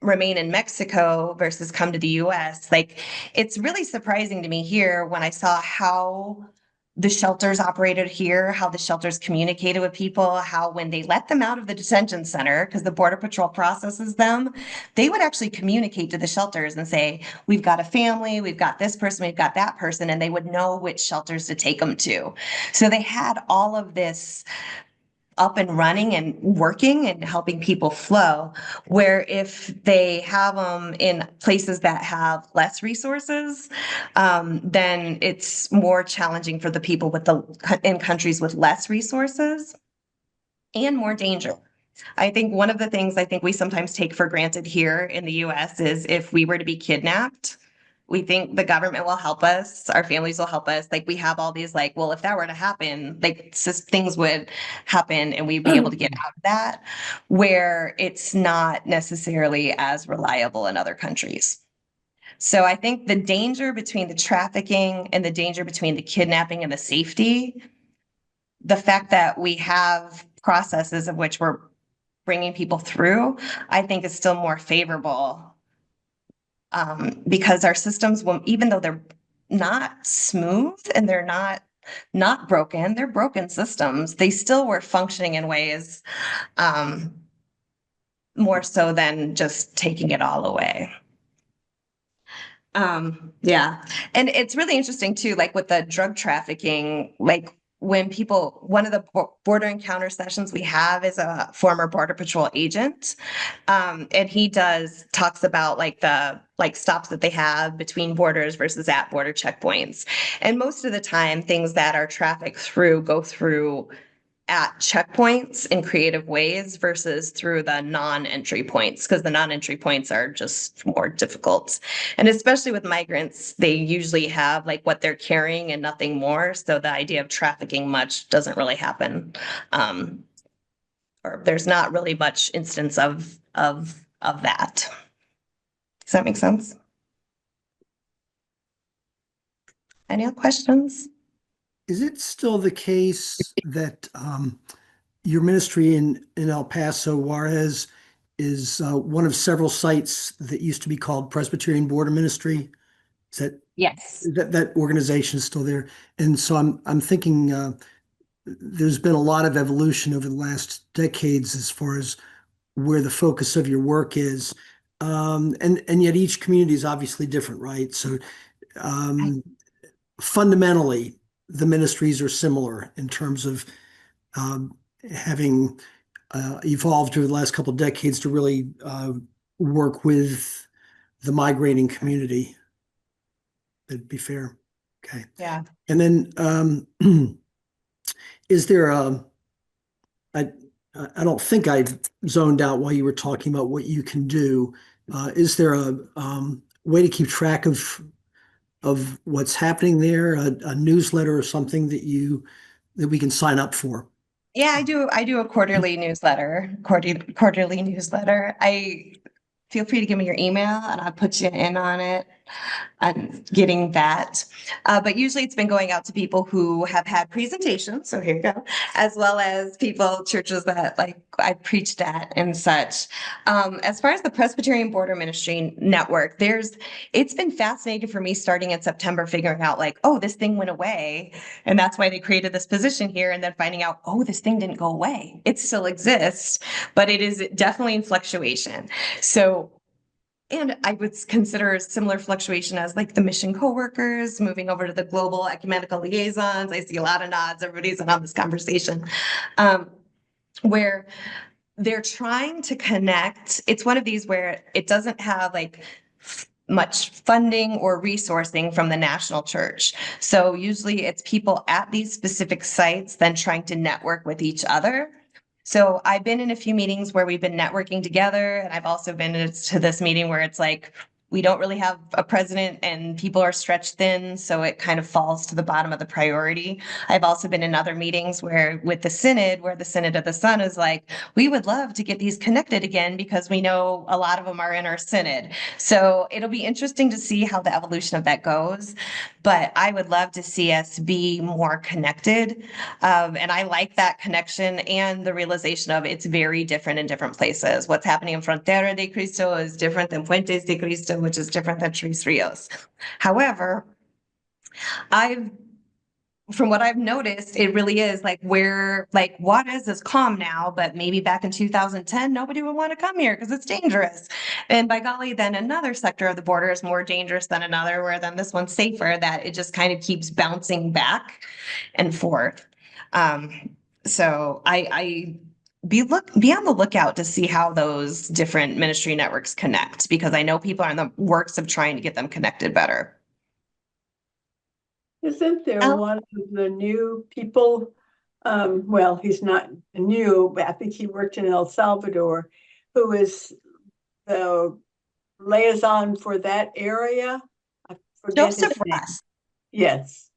remain in Mexico versus come to the US, like it's really surprising to me here when I saw how the shelters operated here, how the shelters communicated with people, how when they let them out of the detention center, because the Border Patrol processes them, they would actually communicate to the shelters and say, we've got a family, we've got this person, we've got that person, and they would know which shelters to take them to. So they had all of this up and running and working and helping people flow, where if they have them in places that have less resources, then it's more challenging for the people in countries with less resources and more danger. I think one of the things I think we sometimes take for granted here in the US is if we were to be kidnapped, we think the government will help us, our families will help us. Like we have all these like, well, if that were to happen, like things would happen and we'd be able to get out of that, where it's not necessarily as reliable in other countries. So I think the danger between the trafficking and the danger between the kidnapping and the safety, the fact that we have processes of which we're bringing people through, I think is still more favorable, because our systems will, even though they're not smooth and they're not broken, they're broken systems. They still were functioning in ways more so than just taking it all away. Yeah. And it's really interesting too, like with the drug trafficking, like when people, one of the border encounter sessions we have is a former Border Patrol agent. And he talks about like the stops that they have between borders versus at border checkpoints. And most of the time, things that are trafficked through go through at checkpoints in creative ways versus through the non-entry points, because the non-entry points are just more difficult. And especially with migrants, they usually have like what they're carrying and nothing more. So the idea of trafficking much doesn't really happen. Or there's not really much instance of that. Does that make sense? Any other questions? Is it still the case that your ministry in El Paso, Juarez, is one of several sites that used to be called Presbyterian Border Ministry? Is Yes. that organization is still there? And so I'm thinking there's been a lot of evolution over the last decades as far as where the focus of your work is. And yet each community is obviously different, right? So fundamentally, the ministries are similar in terms of having evolved over the last couple of decades to really work with the migrating community. That'd be fair. Okay. Yeah. And then is there I don't think I zoned out while you were talking about what you can do. Is there a way to keep track of what's happening there, a newsletter or something that we can sign up for? Yeah, I do a quarterly newsletter. I feel free to give me your email and I'll put you in on it. I'm getting that. But usually it's been going out to people who have had presentations. So here you go, as well as churches that like I preached at and such. As far as the Presbyterian Border Ministry Network, it's been fascinating for me starting in September, figuring out like, oh, this thing went away. And that's why they created this position here. And then finding out, oh, this thing didn't go away. It still exists, but it is definitely in fluctuation. So, and I would consider a similar fluctuation as like the mission coworkers moving over to the global ecumenical liaisons. I see a lot of nods. Everybody's in on this conversation, where they're trying to connect. It's one of these where it doesn't have like much funding or resourcing from the national church. So usually it's people at these specific sites then trying to network with each other. So I've been in a few meetings where we've been networking together, and I've also been to this meeting where it's like we don't really have a president and people are stretched thin, so it kind of falls to the bottom of the priority. I've also been in other meetings where with the synod, where the Synod of the Sun is like, we would love to get these connected again because we know a lot of them are in our synod. So it'll be interesting to see how the evolution of that goes. But I would love to see us be more connected. And I like that connection and the realization of it's very different in different places. What's happening in Frontera de Cristo is different than Puentes de Cristo, which is different than Tres Rios. However, I've from what I've noticed, it really is like Juarez is calm now, but maybe back in 2010, nobody would want to come here because it's dangerous. And by golly, then another sector of the border is more dangerous than another, where then this one's safer, that it just kind of keeps bouncing back and forth. So I be on the lookout to see how those different ministry networks connect, because I know people are in the works of trying to get them connected better. Isn't there Oh. one of the new people? Well, he's not new, but I think he worked in El Salvador, who is the liaison for that area. I forget his Joseph name. Ross. Yes,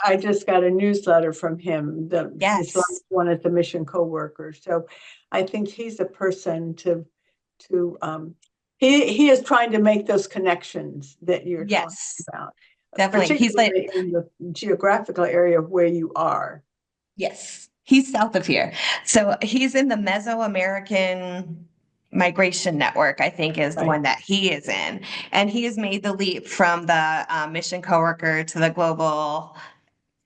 I just got a newsletter from him. His last Yes. one at the Mission Co-worker. So I think he's a person to he is trying to make those connections that you're talking Yes, about. definitely. He's like, Particularly in the geographical area of where you are. yes, he's south of here. So he's in the Mesoamerican Migration Network, I think is the Right. one that he is in. And he has made the leap from the mission coworker to the global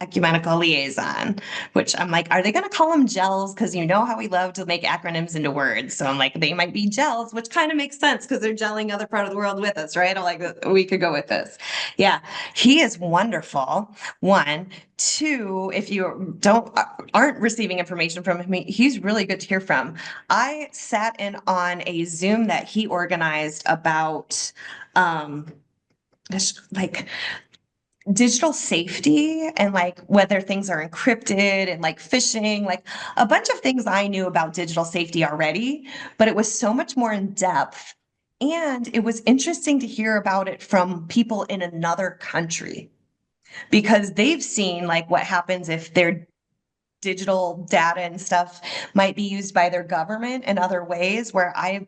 ecumenical liaison, which I'm like, are they going to call them gels? Because you know how we love to make acronyms into words. So I'm like, they might be gels, which kind of makes sense because they're gelling other part of the world with us, right? I'm like, we could go with this. Yeah, he is wonderful. One, two, if you aren't receiving information from him, he's really good to hear from. I sat in on a Zoom that he organized about like digital safety and like whether things are encrypted and like phishing, like a bunch of things I knew about digital safety already, but it was so much more in depth. And it was interesting to hear about it from people in another country because they've seen like what happens if their digital data and stuff might be used by their government in other ways, where I've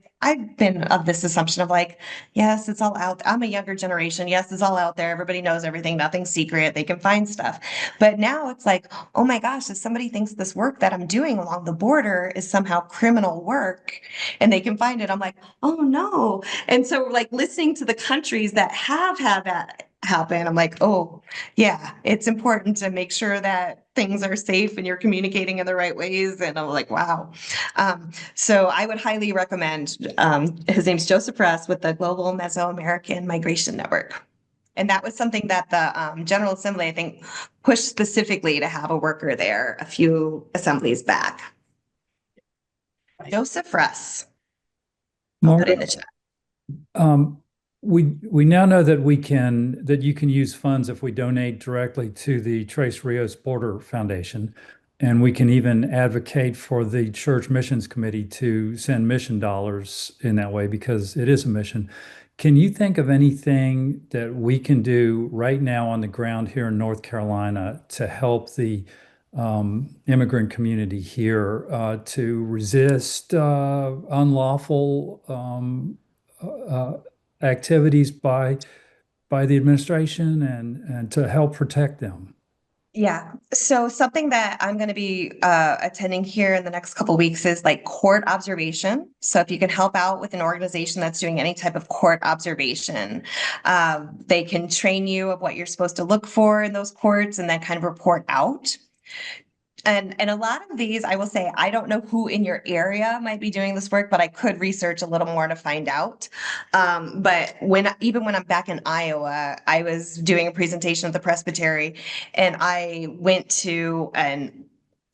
been of this assumption of like, yes, it's all out. I'm a younger generation. Yes, it's all out there. Everybody knows everything. Nothing's secret. They can find stuff. But now it's like, oh my gosh, if somebody thinks this work that I'm doing along the border is somehow criminal work and they can find it, I'm like, oh no. And so like listening to the countries that have had that happen, I'm like, oh yeah, it's important to make sure that things are safe and you're communicating in the right ways. And I'm like, wow. So I would highly recommend, his name's Joseph Press with the Global Mesoamerican Migration Network. And that was something that the General Assembly, I think, pushed specifically to have a worker there a few assemblies back. Right. Joseph Press. I'll put it in the chat. We now know that you can use funds if we donate directly to the Tres Rios Border Foundation, and we can even advocate for the Church Missions Committee to send mission dollars in that way because it is a mission. Can you think of anything that we can do right now on the ground here in North Carolina to help the immigrant community here to resist unlawful activities by the administration and to help protect them? Yeah. So something that I'm going to be attending here in the next couple of weeks is like court observation. So if you can help out with an organization that's doing any type of court observation, they can train you of what you're supposed to look for in those courts and then kind of report out. And a lot of these, I will say, I don't know who in your area might be doing this work, but I could research a little more to find out. But even when I'm back in Iowa, I was doing a presentation at the Presbytery, and I went to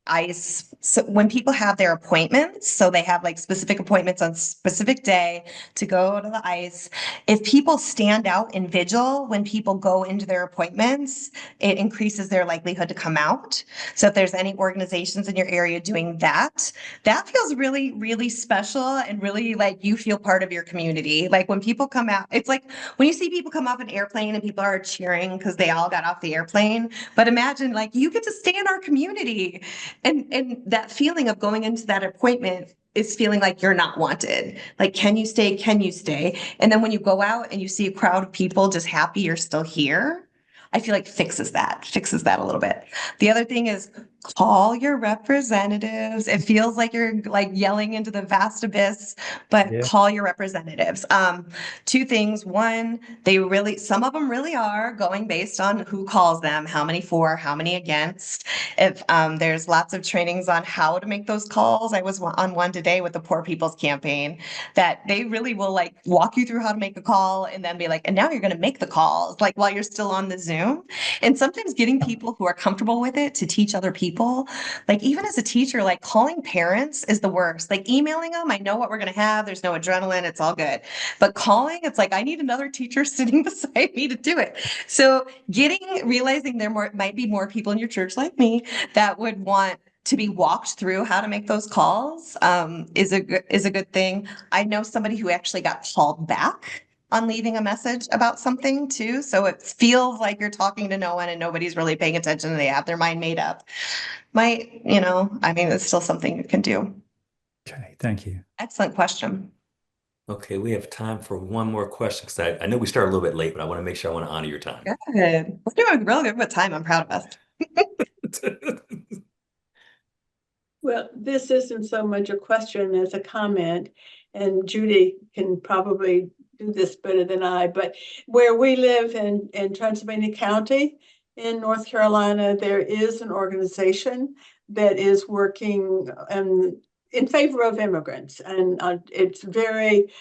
ICE, so when people have their appointments, so they have like specific appointments on specific day to go to the ICE. If people stand out in vigil when people go into their appointments, it increases their likelihood to come out. So if there's any organizations in your area doing that, that feels really, really special and really like you feel part of your community. Like when people come out, it's like when you see people come off an airplane and people are cheering because they all got off the airplane. But imagine like you get to stay in our community, and that feeling of going into that appointment is feeling like you're not wanted. Like, can you stay? Can you stay? And then when you go out and you see a crowd of people just happy you're still here, I feel like fixes that a little bit. The other thing is call your representatives. It feels like you're like yelling into the vast abyss, but Yeah. call your representatives. Two things. One, some of them really are going based on who calls them, how many for, how many against. If there's lots of trainings on how to make those calls. I was on one today with the Poor People's Campaign that they really will like walk you through how to make a call and then be like, and now you're going to make the calls like while you're still on the Zoom. And sometimes getting people who are comfortable with it to teach other people, like even as a teacher, like calling parents is the worst. Like emailing them, I know what we're going to have. There's no adrenaline. It's all good. But calling, it's like, I need another teacher sitting beside me to do it. So realizing might be more people in your church like me that would want to be walked through how to make those calls is a good thing. I know somebody who actually got called back on leaving a message about something too. So it feels like you're talking to no one and nobody's really paying attention and they have their mind made up. I mean, it's still something you can do. Okay, thank you. Excellent question. Okay, we have time for one more question because I know we started a little bit late, but I want to make sure I want to honor your time. Good. We're doing real good with time. I'm proud of us. Well, this isn't so much a question as a comment, and Judy can probably do this better than I, but where we live in Transylvania County in North Carolina, there is an organization that is working in favor of immigrants, and it's very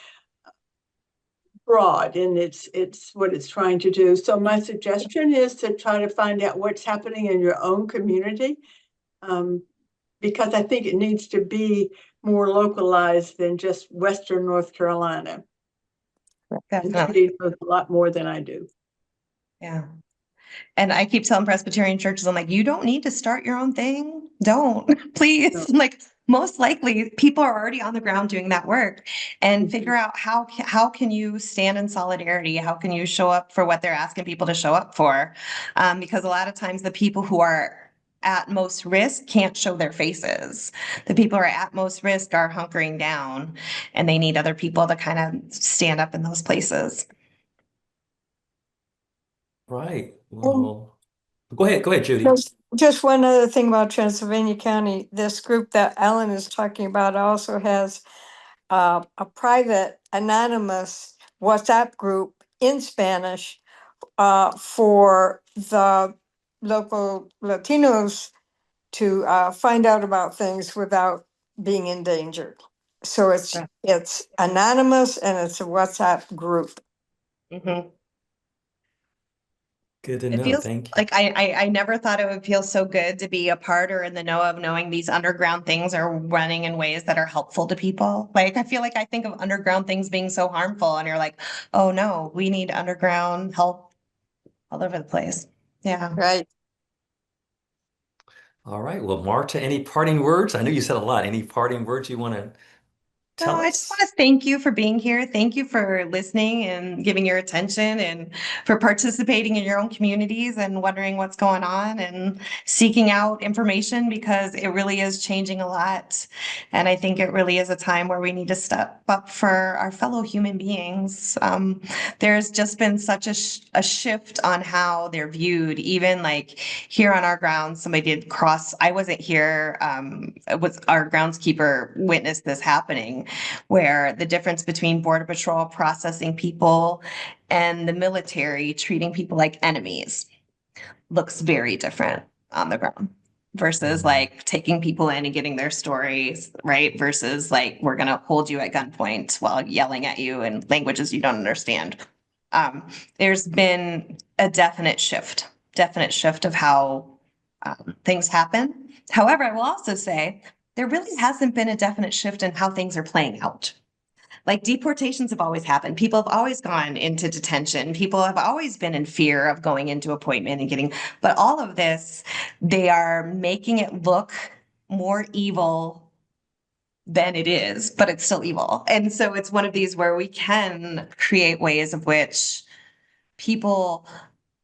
broad and it's what it's trying to do. So my suggestion is to try to find out what's happening in your own community. Because I think it needs to be more localized than just Western North Carolina. And Judy knows a lot more than I do. Yeah. And I keep telling Presbyterian churches, I'm like, you don't need to start your own thing. Don't, please. No. Like, most likely people are already on the ground doing that work, and figure out how can you stand in solidarity? How can you show up for what they're asking people to show up for? Because a lot of times the people who are at most risk can't show their faces. The people who are at most risk are hunkering down, and they need other people to kind of stand up in those places. Right. Well, go ahead, Judy. Just one other thing about Transylvania County, this group that Ellen is talking about also has a private anonymous WhatsApp group in Spanish for the local Latinos to find out about things without being endangered. So it's anonymous and it's a WhatsApp group. Mm-hmm. Good to It know. feels Thank you. like I never thought it would feel so good to be a part or in the know of knowing these underground things are running in ways that are helpful to people. Like I feel like I think of underground things being so harmful, and you're like, oh no, we need underground help all over the place. Yeah. Right. All right. Well, Marta, any parting words? I know you said a lot. Any parting words you want to No, tell I just us? want to thank you for being here. Thank you for listening and giving your attention, and for participating in your own communities and wondering what's going on and seeking out information, because it really is changing a lot. And I think it really is a time where we need to step up for our fellow human beings. There's just been such a shift on how they're viewed. Even like here on our grounds, somebody did cross. I wasn't here. It was our groundskeeper witnessed this happening, where the difference between Border Patrol processing people and the military treating people like enemies looks very different on the ground, versus like taking people in and getting their stories, right? Versus like, we're going to hold you at gunpoint while yelling at you in languages you don't understand. There's been a definite shift of how things happen. However, I will also say there really hasn't been a definite shift in how things are playing out. Like deportations have always happened. People have always gone into detention. People have always been in fear of going into appointment and getting, but all of this, they are making it look more evil than it is, but it's still evil. And so it's one of these where we can create ways of which people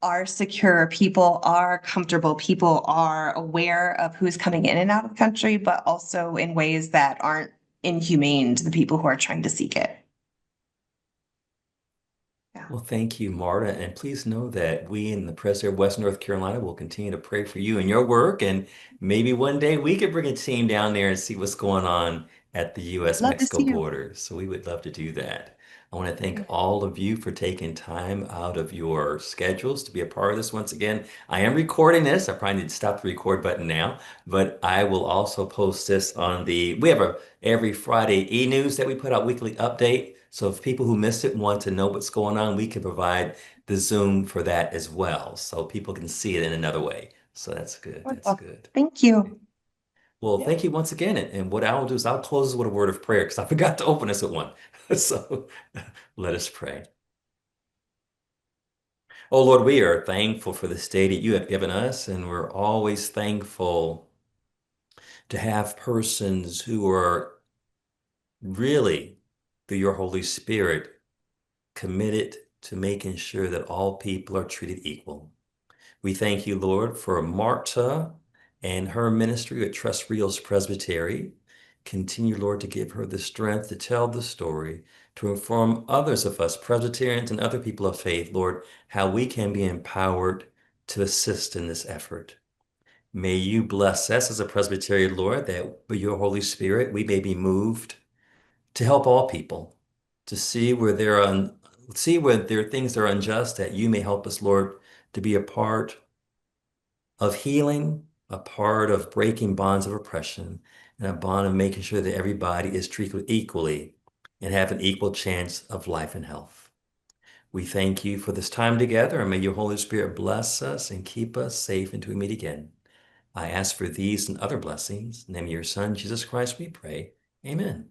are secure, people are comfortable, people are aware of who's coming in and out of the country, but also in ways that aren't inhumane to the people who are trying to seek it. Well, thank you, Marta. And please know that we in the Press of West North Carolina will continue to pray for you and your work. And maybe one day we could bring a team down there and see what's going on at the Love to U.S.-Mexico see you. border. So we would love to do that. I want to thank all of you for taking time out of your schedules to be a part of this once again. I am recording this. I probably need to stop the record button now, but I will also post this on we have a every Friday e-news that we put out weekly update. So if people who missed it want to know what's going on, we can provide the Zoom for that as well. So people can see it in another way. So that's good. That's Wonderful. good. Thank you. Well, Yeah. thank you once again. And what I'll do is I'll close this with a word of prayer because I forgot to open us with one. So let us pray. Oh Lord, we are thankful for this day that you have given us, and we're always thankful to have persons who are really, through your Holy Spirit, committed to making sure that all people are treated equal. We thank you, Lord, for Marta and her ministry at Tres Rios Presbytery. Continue, Lord, to give her the strength to tell the story, to inform others of us, Presbyterians and other people of faith, Lord, how we can be empowered to assist in this effort. May you bless us as a Presbyterian, Lord, that by your Holy Spirit we may be moved to help all people, to see where there are things that are unjust, that you may help us, Lord, to be a part of healing, a part of breaking bonds of oppression, and a bond of making sure that everybody is treated equally and have an equal chance of life and health. We thank you for this time together, and may your Holy Spirit bless us and keep us safe until we meet again. I ask for these and other blessings. In the name of your Son, Jesus Christ, we pray. Amen.